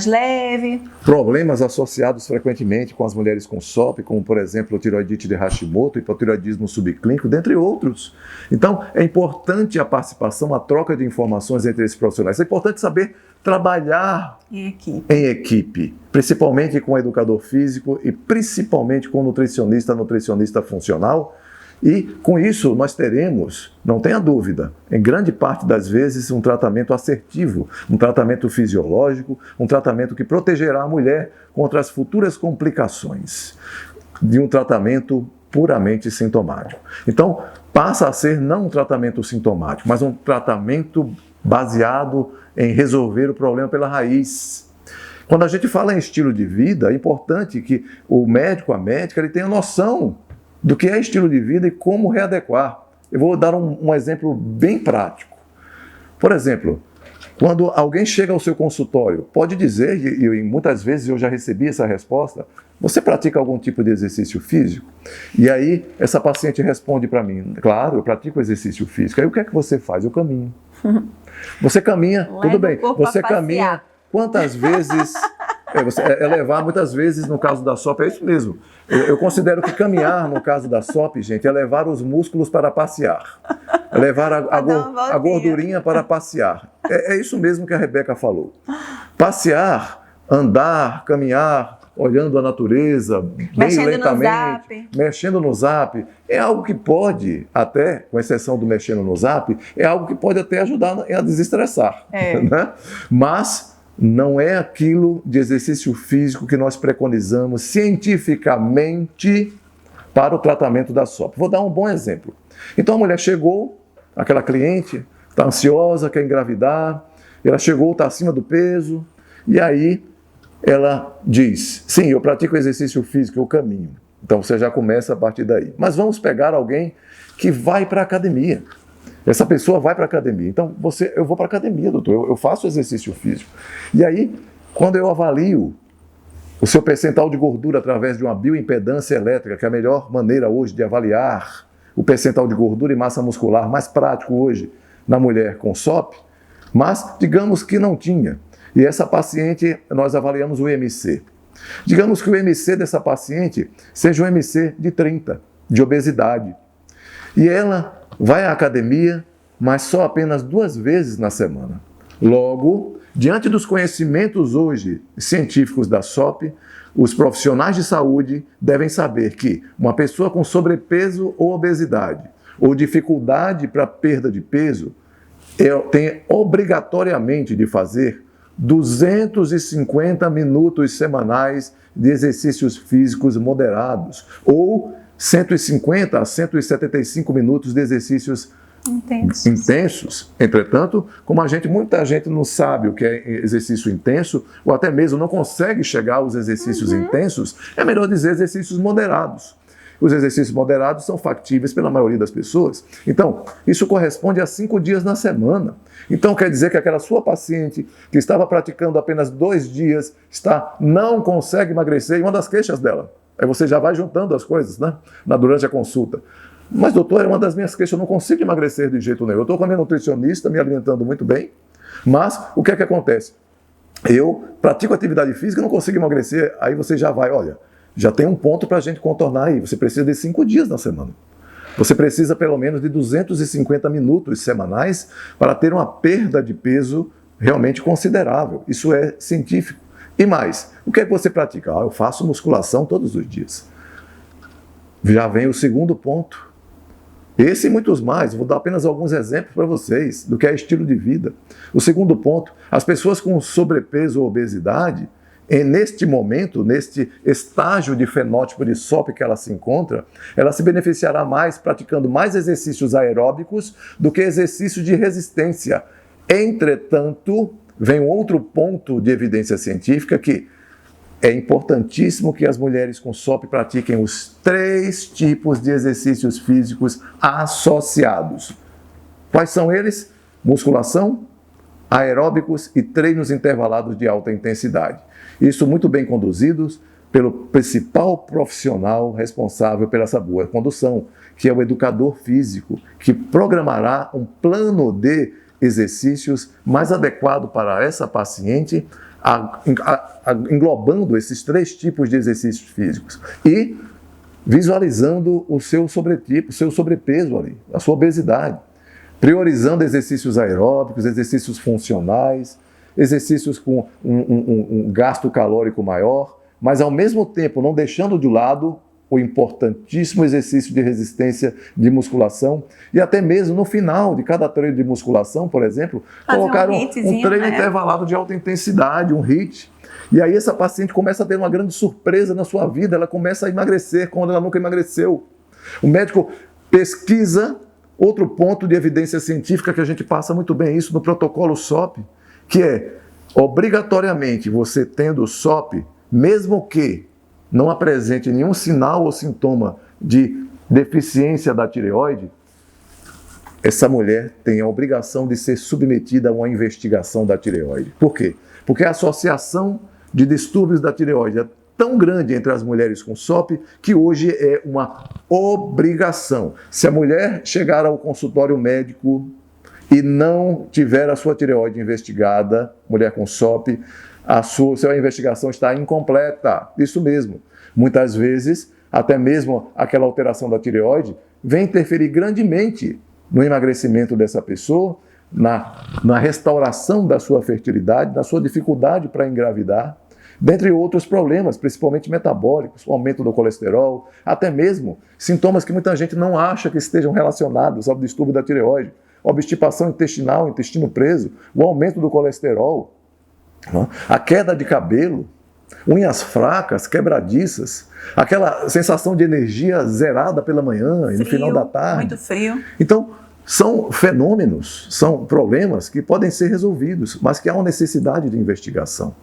leve. Problemas associados frequentemente com as mulheres com SOP, como, por exemplo, tireoidite de Hashimoto, hipotireoidismo subclínico, dentre outros. Então, é importante a participação, a troca de informações entre esses profissionais. É importante saber trabalhar em equipe, principalmente com o educador físico e principalmente com o nutricionista funcional. E com isso nós teremos, não tenha dúvida, em grande parte das vezes um tratamento assertivo, um tratamento fisiológico, um tratamento que protegerá a mulher contra as futuras complicações de um tratamento puramente sintomático. Então, passa a ser não um tratamento sintomático, mas um tratamento baseado em resolver o problema pela raiz. Quando a gente fala em estilo de vida, é importante que o médico, a médica, ele tenha noção do que é estilo de vida e como readequar. Eu vou dar um exemplo bem prático. Por exemplo, quando alguém chega ao seu consultório, pode dizer, e muitas vezes eu já recebi essa resposta: você pratica algum tipo de exercício físico? E aí essa paciente responde para mim: claro, eu pratico exercício físico. Aí o que é que você faz? Eu caminho. Você caminha, tudo bem. Você caminha quantas vezes? É levar muitas vezes, no caso da SOP, é isso mesmo. Eu considero que caminhar, no caso da SOP, gente, é levar os músculos para passear. É levar a gordurinha para passear. É isso mesmo que a Rebeca falou. Passear, andar, caminhar, olhando a natureza, bem lentamente, mexendo no zap, é algo que pode, até, com exceção do mexendo no zap, é algo que pode até ajudar a desestressar. Né? Mas não é aquilo de exercício físico que nós preconizamos cientificamente para o tratamento da SOP. Vou dar um bom exemplo. Então a mulher chegou, aquela cliente, está ansiosa, quer engravidar, ela chegou, está acima do peso, e aí ela diz, sim, eu pratico exercício físico, eu caminho. Então você já começa a partir daí. Mas vamos pegar alguém que vai para a academia. Essa pessoa vai para a academia. Então eu vou para a academia, doutor, eu faço exercício físico. E aí, quando eu avalio o seu percentual de gordura através de uma bioimpedância elétrica, que é a melhor maneira hoje de avaliar o percentual de gordura e massa muscular, mais prático hoje na mulher com SOP, mas digamos que não tinha. E essa paciente, nós avaliamos o IMC. Digamos que o IMC dessa paciente seja um IMC de 30, de obesidade. E ela vai à academia, mas só apenas 2 vezes na semana. Logo, diante dos conhecimentos hoje científicos da SOP, os profissionais de saúde devem saber que uma pessoa com sobrepeso ou obesidade, ou dificuldade para perda de peso, tem obrigatoriamente de fazer 250 minutos semanais de exercícios físicos moderados, ou 150 a 175 minutos de exercícios intensos. Entretanto, como muita gente não sabe o que é exercício intenso, ou até mesmo não consegue chegar aos exercícios intensos, é melhor dizer exercícios moderados. Os exercícios moderados são factíveis pela maioria das pessoas. Então, isso corresponde a 5 dias na semana. Então, quer dizer que aquela sua paciente que estava praticando apenas 2 dias, não consegue emagrecer, e uma das queixas dela. Aí você já vai juntando as coisas, né? Durante a consulta. Mas, doutor, é uma das minhas queixas, eu não consigo emagrecer de jeito nenhum. Eu estou com a minha nutricionista, me alimentando muito bem, mas o que é que acontece? Eu pratico atividade física e não consigo emagrecer, aí você já vai, olha, já tem um ponto para a gente contornar aí. Você precisa de 5 dias na semana. Você precisa pelo menos de 250 minutos semanais para ter uma perda de peso realmente considerável. Isso é científico. E mais, o que é que você pratica? Eu faço musculação todos os dias. Já vem o segundo ponto. Esse e muitos mais, vou dar apenas alguns exemplos para vocês do que é estilo de vida. O segundo ponto, as pessoas com sobrepeso ou obesidade, neste momento, neste estágio de fenótipo de SOP que ela se encontra, ela se beneficiará mais praticando mais exercícios aeróbicos do que exercícios de resistência. Entretanto, vem um outro ponto de evidência científica que é importantíssimo que as mulheres com SOP pratiquem os 3 tipos de exercícios físicos associados. Quais são eles? Musculação, aeróbicos e treinos intervalados de alta intensidade. Isso muito bem conduzidos pelo principal profissional responsável pela essa boa condução, que é o educador físico, que programará um plano de exercícios mais adequado para essa paciente, englobando esses 3 tipos de exercícios físicos e visualizando o seu sobretipo, o seu sobrepeso ali, a sua obesidade, priorizando exercícios aeróbicos, exercícios funcionais, exercícios com um gasto calórico maior, mas ao mesmo tempo não deixando de lado o importantíssimo exercício de resistência de musculação e até mesmo no final de cada treino de musculação, por exemplo, colocar um treino intervalado de alta intensidade, um HIIT. E aí essa paciente começa a ter uma grande surpresa na sua vida, ela começa a emagrecer quando ela nunca emagreceu. O médico pesquisa outro ponto de evidência científica que a gente passa muito bem isso no protocolo SOP, que é, obrigatoriamente, você tendo SOP, mesmo que não apresente nenhum sinal ou sintoma de deficiência da tireoide, essa mulher tem a obrigação de ser submetida a uma investigação da tireoide. Por quê? Porque a associação de distúrbios da tireoide é tão grande entre as mulheres com SOP que hoje é uma obrigação. Se a mulher chegar ao consultório médico e não tiver a sua tireoide investigada, mulher com SOP, a sua investigação está incompleta. Isso mesmo. Muitas vezes, até mesmo aquela alteração da tireoide vem interferir grandemente no emagrecimento dessa pessoa, na restauração da sua fertilidade, na sua dificuldade para engravidar, dentre outros problemas, principalmente metabólicos, o aumento do colesterol, até mesmo sintomas que muita gente não acha que estejam relacionados ao distúrbio da tireoide, obstipação intestinal, intestino preso, o aumento do colesterol, a queda de cabelo, unhas fracas, quebradiças, aquela sensação de energia zerada pela manhã e no final da tarde. Muito frio. Então, são fenômenos, são problemas que podem ser resolvidos, mas que há uma necessidade de investigação.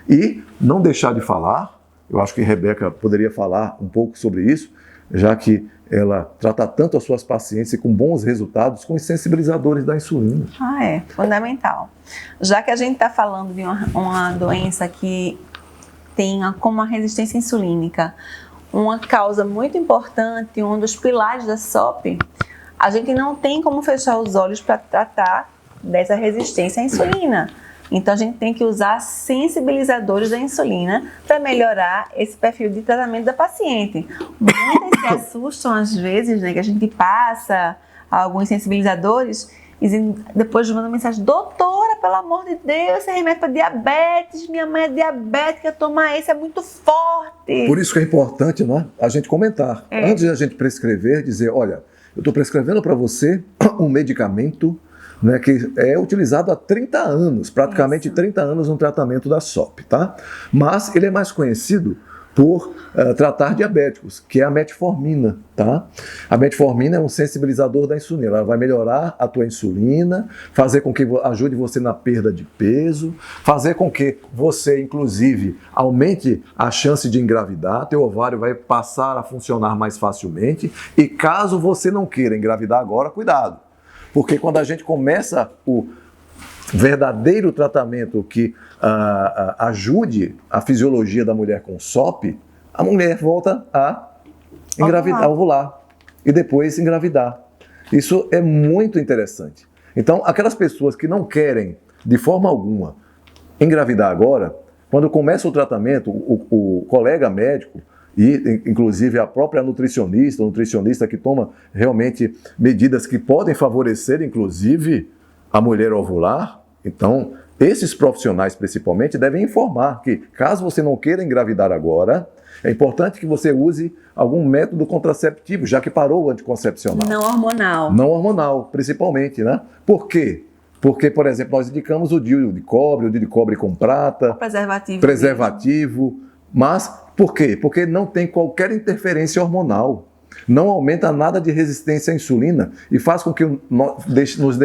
E não deixar de falar, eu acho que Rebeca poderia falar um pouco sobre isso, já que ela trata tanto as suas pacientes e com bons resultados com os sensibilizadores da insulina. É fundamental. Já que a gente está falando de uma doença que tem como a resistência insulínica uma causa muito importante, um dos pilares da SOP, a gente não tem como fechar os olhos para tratar dessa resistência à insulina. Então, a gente tem que usar sensibilizadores da insulina para melhorar esse perfil de tratamento da paciente. Muitas se assustam, às vezes, né, que a gente passa alguns sensibilizadores e depois manda mensagem: doutora, pelo amor de Deus, esse remédio para diabetes, minha mãe é diabética, tomar esse é muito forte. Por isso que é importante, né, a gente comentar. Antes de a gente prescrever, dizer: olha, eu estou prescrevendo para você um medicamento, né, que é utilizado há 30 anos, praticamente Isso. 30 anos no tratamento da SOP, tá? Mas ele é mais conhecido por tratar diabéticos, que é a metformina, tá? A metformina é um sensibilizador da insulina, ela vai melhorar a tua insulina, fazer com que ajude você na perda de peso, fazer com que você, inclusive, aumente a chance de engravidar, teu ovário vai passar a funcionar mais facilmente, e caso você não queira engravidar agora, cuidado, porque quando a gente começa o verdadeiro tratamento que ajude a fisiologia da mulher com SOP, a mulher volta a engravidar, ovular, e depois engravidar. Isso é muito interessante. Então, aquelas pessoas que não querem, de forma alguma, engravidar agora, quando começa o tratamento, o colega médico, e inclusive a própria nutricionista, o nutricionista que toma realmente medidas que podem favorecer, inclusive, a mulher ovular. Então, esses profissionais principalmente devem informar que, caso você não queira engravidar agora, é importante que você use algum método contraceptivo, já que parou o anticoncepcional. Não hormonal. Não hormonal, principalmente, né? Por quê? Porque, por exemplo, nós indicamos o DIU de cobre, o DIU de cobre com prata, preservativo. Mas por quê? Porque não tem qualquer interferência hormonal. Não aumenta nada de resistência à insulina e faz com que nos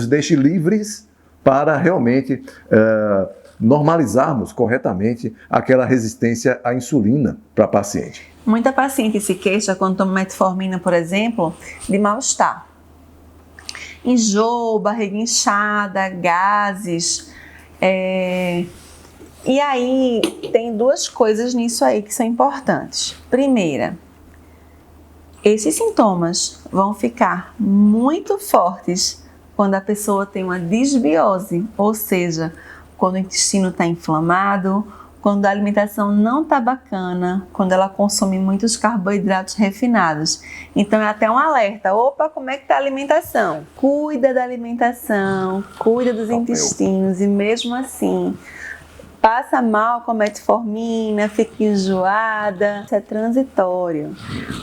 deixe livres para realmente normalizarmos corretamente aquela resistência à insulina para a paciente. Muita paciente se queixa quando toma metformina, por exemplo, de mal-estar. Enjoo, barriga inchada, gases. E aí, tem duas coisas nisso aí que são importantes. Primeira, esses sintomas vão ficar muito fortes quando a pessoa tem uma disbiose, ou seja, quando o intestino está inflamado, quando a alimentação não está bacana, quando ela consome muitos carboidratos refinados. Então é até um alerta: opa, como é que está a alimentação? Cuida da alimentação, cuida dos intestinos, e mesmo assim passa mal com a metformina, fica enjoada. Isso é transitório.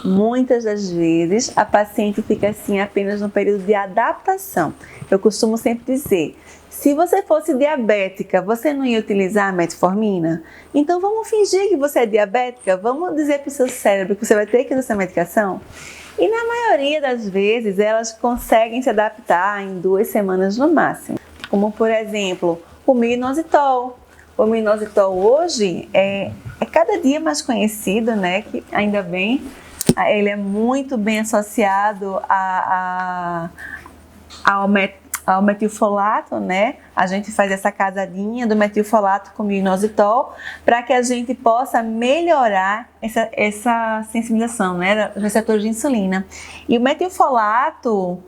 Muitas das vezes a paciente fica assim apenas no período de adaptação. Eu costumo sempre dizer: se você fosse diabética, você não ia utilizar a metformina? Então vamos fingir que você é diabética, vamos dizer para o seu cérebro que você vai ter que usar essa medicação? E na maioria das vezes elas conseguem se adaptar em 2 semanas no máximo. Como, por exemplo, o minoxidil. O minoxidil hoje é cada dia mais conhecido, né? Que ainda bem, ele é muito bem associado ao metilfolato, né? A gente faz essa casadinha do metilfolato com minoxidil para que a gente possa melhorar essa sensibilização, né? Dos receptores de insulina. E o metilfolato,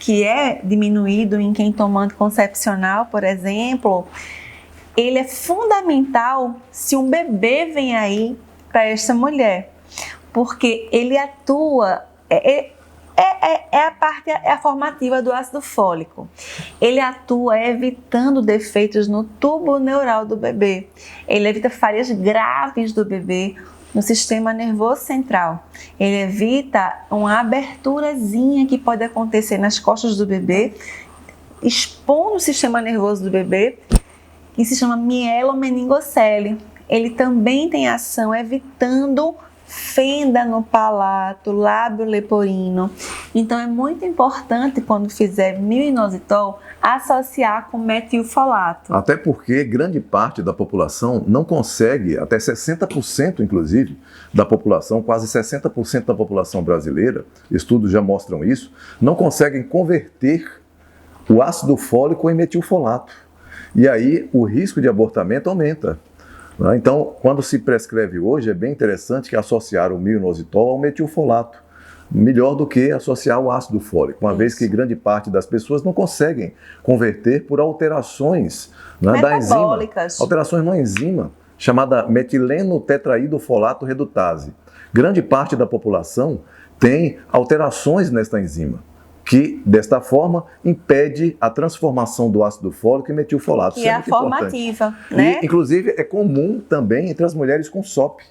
que é diminuído em quem toma anticoncepcional, por exemplo, ele é fundamental se um bebê vem aí para esta mulher, porque ele atua, é a formativa do ácido fólico. Ele atua evitando defeitos no tubo neural do bebê. Ele evita falhas graves do bebê no sistema nervoso central. Ele evita uma aberturazinha que pode acontecer nas costas do bebê, expondo o sistema nervoso do bebê, que se chama mielomeningocele. ele também tem ação evitando fenda no palato, lábio leporino. Então é muito importante, quando fizer myo-inositol, associar com metilfolato. Até porque grande parte da população não consegue, até 60% inclusive da população, quase 60% da população brasileira, estudos já mostram isso, não conseguem converter o ácido fólico em metilfolato. E aí o risco de abortamento aumenta. Então, quando se prescreve hoje, é bem interessante que associar o myo-inositol ao metilfolato, melhor do que associar o ácido fólico, uma vez que grande parte das pessoas não conseguem converter por alterações, né, da enzima, alterações na enzima, chamada metileno tetraidrofolato redutase. Grande parte da população tem alterações nesta enzima, que, desta forma, impede a transformação do ácido fólico em metilfolato. Que é a formativa, né? E, inclusive, é comum também entre as mulheres com SOP.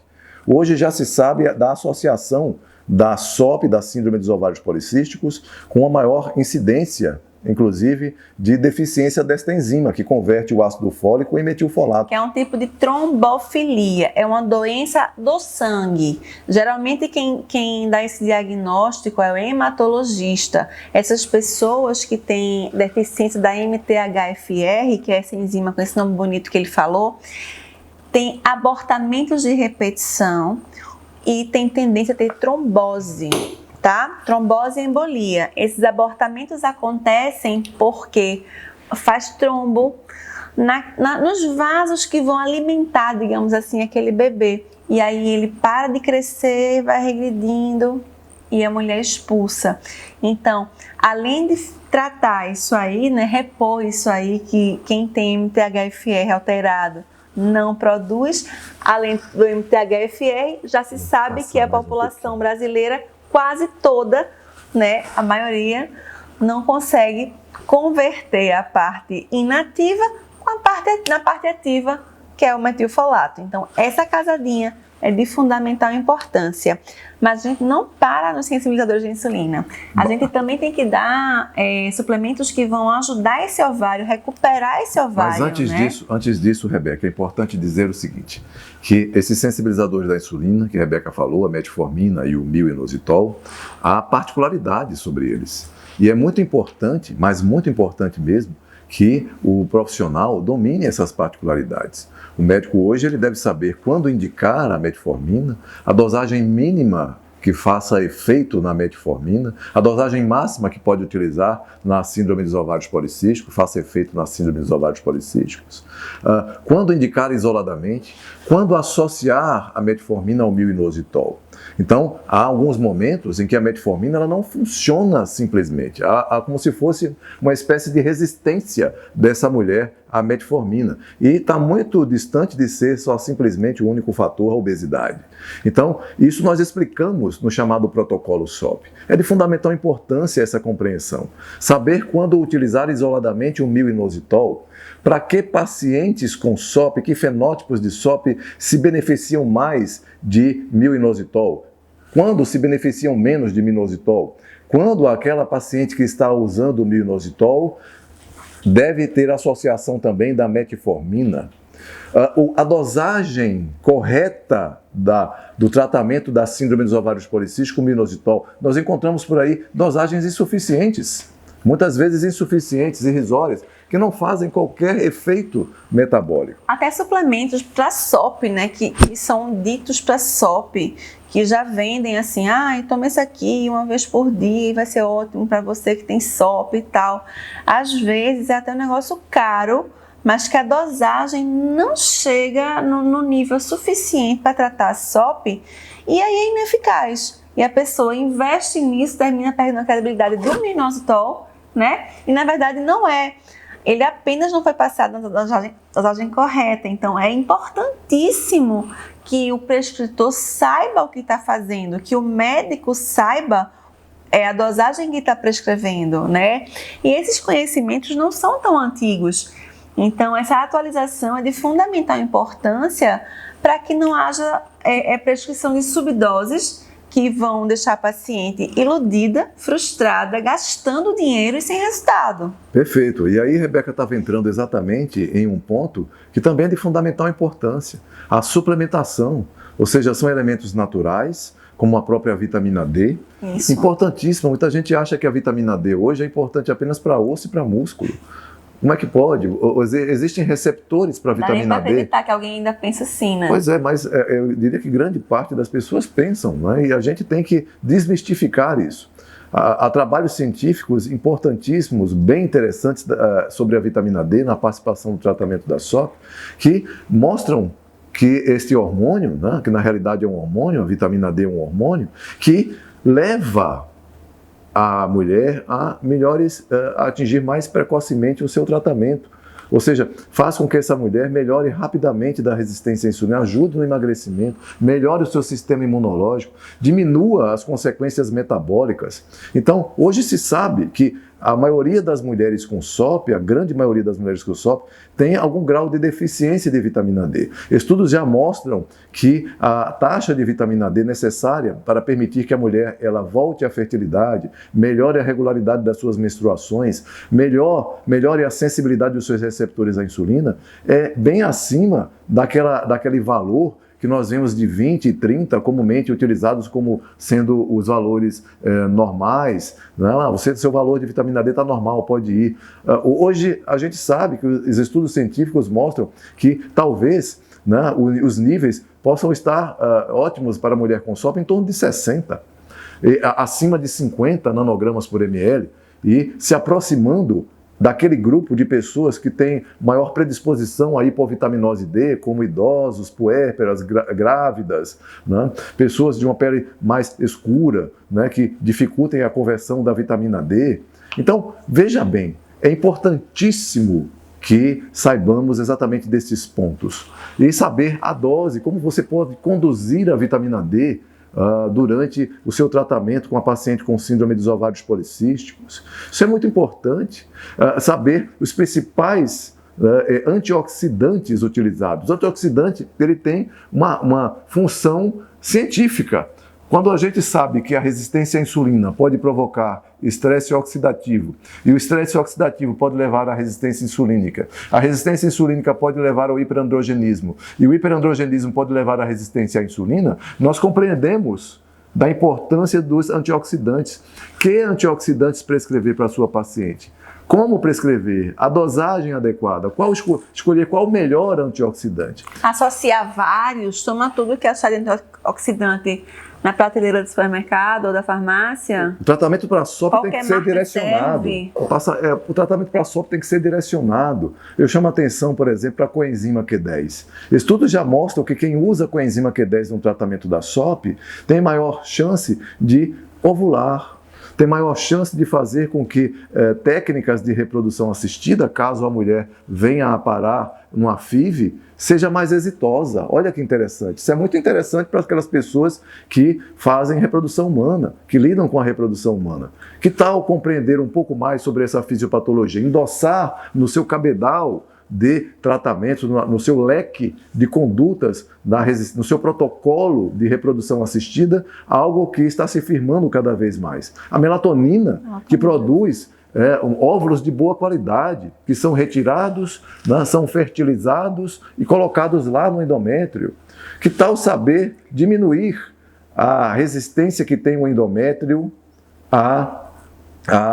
Hoje já se sabe da associação da SOP, da síndrome dos ovários policísticos, com uma maior incidência, inclusive, de deficiência desta enzima, que converte o ácido fólico em metilfolato. Que é um tipo de trombofilia, é uma doença do sangue. Geralmente quem dá esse diagnóstico é o hematologista. Essas pessoas que têm deficiência da MTHFR, que é essa enzima com esse nome bonito que ele falou, tem abortamentos de repetição e tem tendência a ter trombose. Tá? Trombose e embolia. Esses abortamentos acontecem porque faz trombo nos vasos que vão alimentar, digamos assim, aquele bebê. E aí ele para de crescer, vai regredindo e a mulher expulsa. Então, além de tratar isso aí, né, repor isso aí, que quem tem MTHFR alterado não produz, além do MTHFR, já se sabe que a população brasileira quase toda, né, a maioria, não consegue converter a parte inativa na parte ativa, que é o metilfolato. Então, essa casadinha é de fundamental importância. Mas a gente não para nos sensibilizadores de insulina. A gente também tem que dar suplementos que vão ajudar esse ovário, recuperar esse ovário. Mas antes disso, Rebeca, é importante dizer o seguinte, que esses sensibilizadores da insulina, que a Rebeca falou, a metformina e o myo-inositol, há particularidades sobre eles. E é muito importante, mas muito importante mesmo, que o profissional domine essas particularidades. O médico hoje ele deve saber quando indicar a metformina, a dosagem mínima que faça efeito na metformina, a dosagem máxima que pode utilizar na síndrome dos ovários policísticos, faça efeito na síndrome dos ovários policísticos, quando indicar isoladamente, quando associar a metformina ao myo-inositol. Então, há alguns momentos em que a metformina ela não funciona simplesmente, há como se fosse uma espécie de resistência dessa mulher à metformina e está muito distante de ser só simplesmente o único fator, a obesidade. Então, isso nós explicamos no chamado protocolo SOP. É de fundamental importância essa compreensão. Saber quando utilizar isoladamente o myo-inositol, para que pacientes com SOP, que fenótipos de SOP se beneficiam mais de myo-inositol, quando se beneficiam menos de myo-inositol, quando aquela paciente que está usando o myo-inositol deve ter associação também da metformina. A dosagem correta do tratamento da síndrome dos ovários policísticos com myo-inositol, nós encontramos por aí dosagens insuficientes, muitas vezes insuficientes, irrisórias, que não fazem qualquer efeito metabólico. Até suplementos para SOP, né, que são ditos para SOP, que já vendem assim, toma esse aqui uma vez por dia e vai ser ótimo para você que tem SOP e tal. Às vezes é até um negócio caro, mas que a dosagem não chega no nível suficiente para tratar a SOP e aí é ineficaz. E a pessoa investe nisso, termina perdendo a credibilidade do myo-inositol, né? E na verdade não é. Ele apenas não foi passado na dosagem correta. Então é importantíssimo que o prescritor saiba o que está fazendo, que o médico saiba a dosagem que está prescrevendo, né? E esses conhecimentos não são tão antigos. Então essa atualização é de fundamental importância para que não haja prescrição de subdoses que vão deixar a paciente iludida, frustrada, gastando dinheiro e sem resultado. Perfeito. E aí, Rebeca estava entrando exatamente em um ponto que também é de fundamental importância: a suplementação. Ou seja, são elementos naturais, como a própria vitamina D. Isso. Importantíssimo. Muita gente acha que a vitamina D hoje é importante apenas para osso e para músculo. Como é que pode? Existem receptores para vitamina D. Dá nem para acreditar que alguém ainda pensa assim, né? Pois é, mas eu diria que grande parte das pessoas pensam, né? E a gente tem que desmistificar isso. Há trabalhos científicos importantíssimos, bem interessantes sobre a vitamina D na participação do tratamento da SOP, que mostram que este hormônio, né, que na realidade é um hormônio, a vitamina D é um hormônio, que leva a mulher a a atingir mais precocemente o seu tratamento. Ou seja, faz com que essa mulher melhore rapidamente da resistência à insulina, ajude no emagrecimento, melhore o seu sistema imunológico, diminua as consequências metabólicas. Então, hoje se sabe que a maioria das mulheres com SOP, a grande maioria das mulheres com SOP, tem algum grau de deficiência de vitamina D. Estudos já mostram que a taxa de vitamina D necessária para permitir que a mulher ela volte à fertilidade, melhore a regularidade das suas menstruações, melhore a sensibilidade dos seus receptores à insulina, é bem acima daquele valor que nós vemos de 20 e 30 comumente utilizados como sendo os valores normais. Né? Seu valor de vitamina D está normal, pode ir. Hoje a gente sabe que os estudos científicos mostram que talvez, né, os níveis possam estar ótimos para a mulher com SOP em torno de 60, acima de 50 nanogramas por ml, e se aproximando daquele grupo de pessoas que tem maior predisposição à hipovitaminose D, como idosos, puérperas, grávidas, né? Pessoas de uma pele mais escura, né? Que dificultem a conversão da vitamina D. Então, veja bem, é importantíssimo que saibamos exatamente desses pontos e saber a dose, como você pode conduzir a vitamina D durante o seu tratamento com a paciente com síndrome dos ovários policísticos. Isso é muito importante, saber os principais antioxidantes utilizados. O antioxidante ele tem uma função científica. Quando a gente sabe que a resistência à insulina pode provocar estresse oxidativo, e o estresse oxidativo pode levar à resistência insulínica, a resistência insulínica pode levar ao hiperandrogenismo, e o hiperandrogenismo pode levar à resistência à insulina, nós compreendemos da importância dos antioxidantes. Que antioxidantes prescrever para a sua paciente? Como prescrever? A dosagem adequada? Escolher qual o melhor antioxidante? Associar vários, toma tudo que achar de antioxidante na prateleira do supermercado ou da farmácia. O tratamento para SOP tem que ser direcionado. O tratamento para SOP tem que ser direcionado. Eu chamo a atenção, por exemplo, para a coenzima Q10. Estudos já mostram que quem usa coenzima Q10 no tratamento da SOP tem maior chance de ovular, tem maior chance de fazer com que técnicas de reprodução assistida, caso a mulher venha a parar numa FIV, seja mais exitosa. Olha que interessante. Isso é muito interessante para aquelas pessoas que fazem reprodução humana, que lidam com a reprodução humana. Que tal compreender um pouco mais sobre essa fisiopatologia? Endossar no seu cabedal de tratamentos, no seu leque de condutas, no seu protocolo de reprodução assistida, algo que está se firmando cada vez mais. A melatonina, que produz óvulos de boa qualidade, que são retirados, né, são fertilizados e colocados lá no endométrio. Que tal saber diminuir a resistência que tem o endométrio à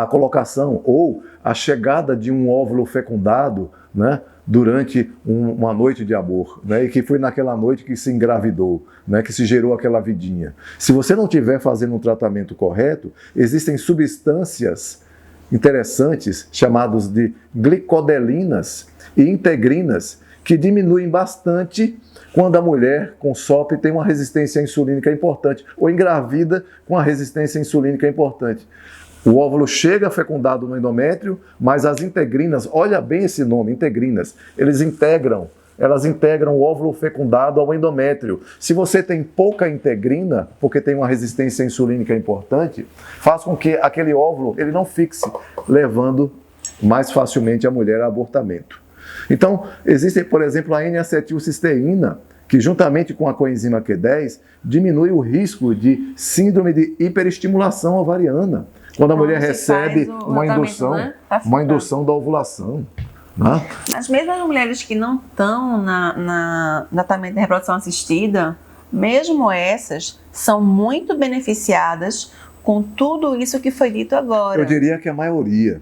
colocação ou a chegada de um óvulo fecundado, né, durante uma noite de amor, né, e que foi naquela noite que se engravidou, né, que se gerou aquela vidinha. Se você não estiver fazendo um tratamento correto, existem substâncias interessantes chamadas de glicodelinas e integrinas que diminuem bastante quando a mulher com SOP tem uma resistência insulínica importante ou engravida com a resistência insulínica importante. O óvulo chega fecundado no endométrio, mas as integrinas, olha bem esse nome, integrinas, elas integram o óvulo fecundado ao endométrio. Se você tem pouca integrina, porque tem uma resistência insulínica importante, faz com que aquele óvulo ele não fixe, levando mais facilmente a mulher a abortamento. Então, existe, por exemplo, a N-acetilcisteína, que juntamente com a coenzima Q10 diminui o risco de síndrome de hiperestimulação ovariana, quando a mulher recebe uma indução, né? uma indução da ovulação. Né? Mas mesmo as mulheres que não estão na tratamento de reprodução assistida, mesmo essas são muito beneficiadas com tudo isso que foi dito agora. Eu diria que a maioria.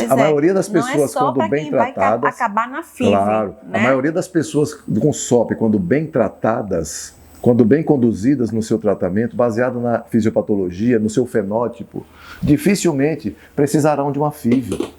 A maioria das pessoas, quando bem tratadas, vai acabar na FIV, claro, né? A maioria das pessoas com SOP, quando bem tratadas, quando bem conduzidas no seu tratamento, baseado na fisiopatologia, no seu fenótipo, dificilmente precisarão de uma FIV.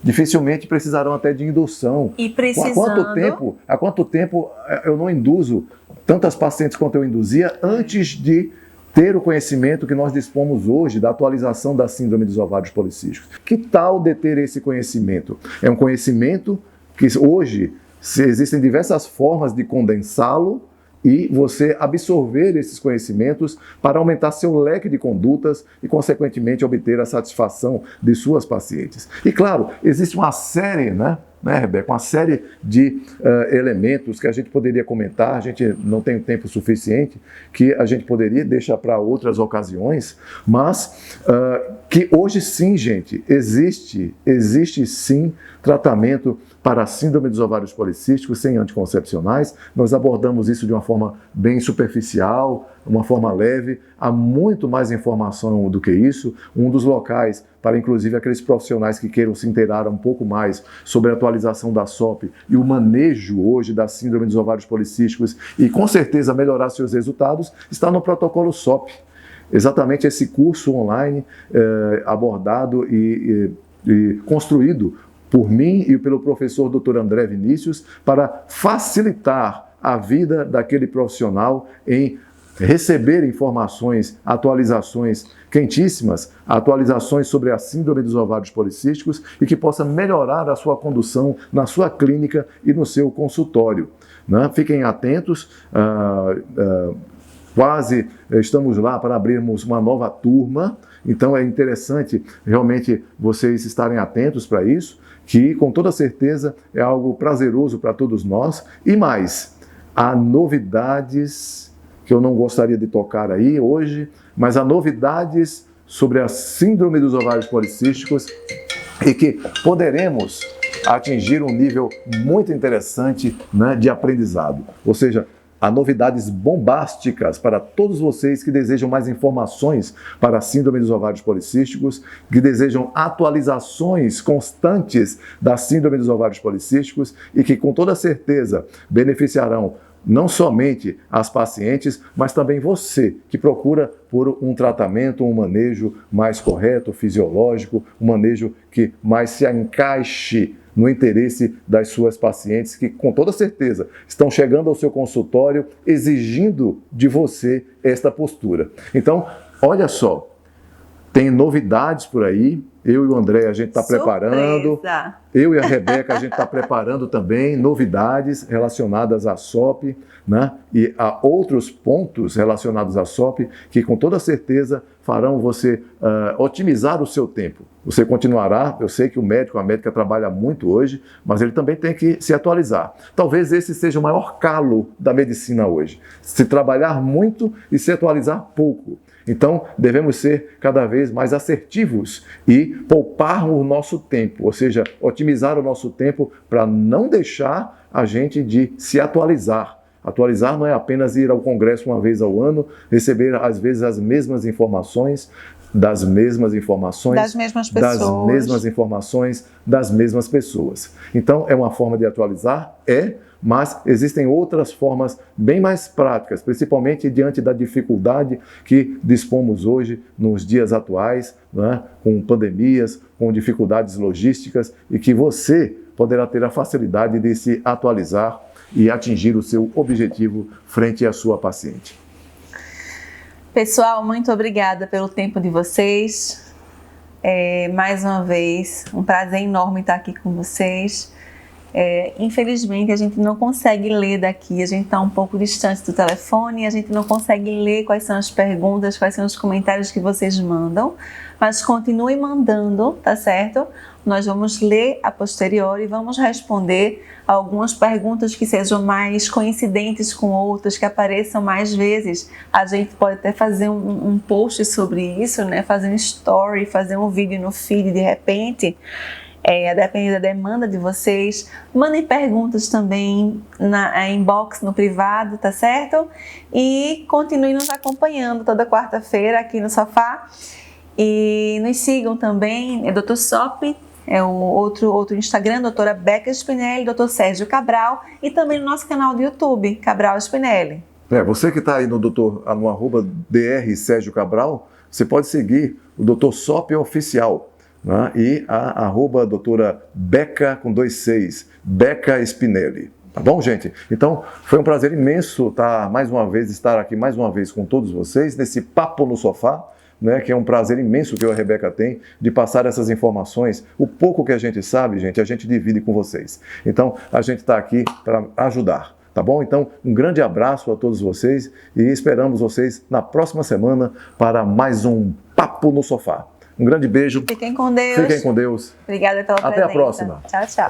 Dificilmente precisarão até de indução. E precisando... Há quanto tempo eu não induzo tantas pacientes quanto eu induzia antes de ter o conhecimento que nós dispomos hoje da atualização da síndrome dos ovários policísticos? Que tal de ter esse conhecimento? É um conhecimento que hoje existem diversas formas de condensá-lo e você absorver esses conhecimentos para aumentar seu leque de condutas e, consequentemente, obter a satisfação de suas pacientes. E, claro, existe uma série, né, Rebeca, uma série de elementos que a gente poderia comentar, a gente não tem tempo suficiente, que a gente poderia deixar para outras ocasiões, mas que hoje sim, gente, existe sim tratamento para a síndrome dos ovários policísticos sem anticoncepcionais. Nós abordamos isso de uma forma bem superficial, uma forma leve. Há muito mais informação do que isso. Um dos locais para, inclusive, aqueles profissionais que queiram se inteirar um pouco mais sobre a atualização da SOP e o manejo hoje da síndrome dos ovários policísticos e, com certeza, melhorar seus resultados, está no protocolo SOP. Exatamente esse curso online abordado e construído por mim e pelo professor Dr. André Vinícius para facilitar a vida daquele profissional em receber informações, atualizações quentíssimas, atualizações sobre a síndrome dos ovários policísticos e que possa melhorar a sua condução na sua clínica e no seu consultório. Né? Fiquem atentos, quase estamos lá para abrirmos uma nova turma, então é interessante realmente vocês estarem atentos para isso, que com toda certeza é algo prazeroso para todos nós. E mais, há novidades que eu não gostaria de tocar aí hoje, mas há novidades sobre a síndrome dos ovários policísticos e que poderemos atingir um nível muito interessante, né, de aprendizado. Ou seja, há novidades bombásticas para todos vocês que desejam mais informações para a síndrome dos ovários policísticos, que desejam atualizações constantes da síndrome dos ovários policísticos e que com toda certeza beneficiarão não somente as pacientes, mas também você que procura por um tratamento, um manejo mais correto, fisiológico, um manejo que mais se encaixe no interesse das suas pacientes, que com toda certeza estão chegando ao seu consultório exigindo de você esta postura. Então, olha só, tem novidades por aí. Eu e o André, a gente está preparando. Eu e a Rebeca, a gente está preparando também novidades relacionadas à SOP, né? E a outros pontos relacionados à SOP que com toda certeza farão você otimizar o seu tempo. Você continuará, eu sei que o médico, a médica trabalha muito hoje, mas ele também tem que se atualizar. Talvez esse seja o maior calo da medicina hoje. Se trabalhar muito e se atualizar pouco. Então, devemos ser cada vez mais assertivos e poupar o nosso tempo, ou seja, otimizar o nosso tempo para não deixar a gente de se atualizar. Atualizar não é apenas ir ao congresso uma vez ao ano, receber às vezes as mesmas informações, das mesmas pessoas. Então, é uma forma de atualizar? Mas existem outras formas bem mais práticas, principalmente diante da dificuldade que dispomos hoje nos dias atuais, né, com pandemias, com dificuldades logísticas, e que você poderá ter a facilidade de se atualizar e atingir o seu objetivo frente à sua paciente. Pessoal, muito obrigada pelo tempo de vocês. Mais uma vez, um prazer enorme estar aqui com vocês. Infelizmente, a gente não consegue ler daqui, a gente está um pouco distante do telefone, a gente não consegue ler quais são as perguntas, quais são os comentários que vocês mandam, mas continue mandando, tá certo? Nós vamos ler a posteriori e vamos responder algumas perguntas que sejam mais coincidentes com outras, que apareçam mais vezes. A gente pode até fazer um post sobre isso, né? Fazer um story, fazer um vídeo no feed de repente. A depender da demanda de vocês. Mandem perguntas também na inbox, no privado, tá certo? E continuem nos acompanhando toda quarta-feira aqui no Sofá. E nos sigam também, Dr. Sop, o outro Instagram, doutora Beca Spinelli, Dr. Sérgio Cabral, e também no nosso canal do YouTube, Cabral Spinelli. Você que está aí no @Dr. Sérgio Cabral, você pode seguir o Dr. Sop Oficial, né? E a @doutora Beca com 2 Cs, Beca Spinelli. Tá bom, gente? Então, foi um prazer imenso estar aqui mais uma vez com todos vocês nesse Papo no Sofá, né, que é um prazer imenso que eu e a Rebeca tem de passar essas informações. O pouco que a gente sabe, gente, a gente divide com vocês. Então, a gente está aqui para ajudar, tá bom? Então, um grande abraço a todos vocês e esperamos vocês na próxima semana para mais um Papo no Sofá. Um grande beijo. Fiquem com Deus. Fiquem com Deus. Obrigada pela presença. Até a próxima. Tchau, tchau.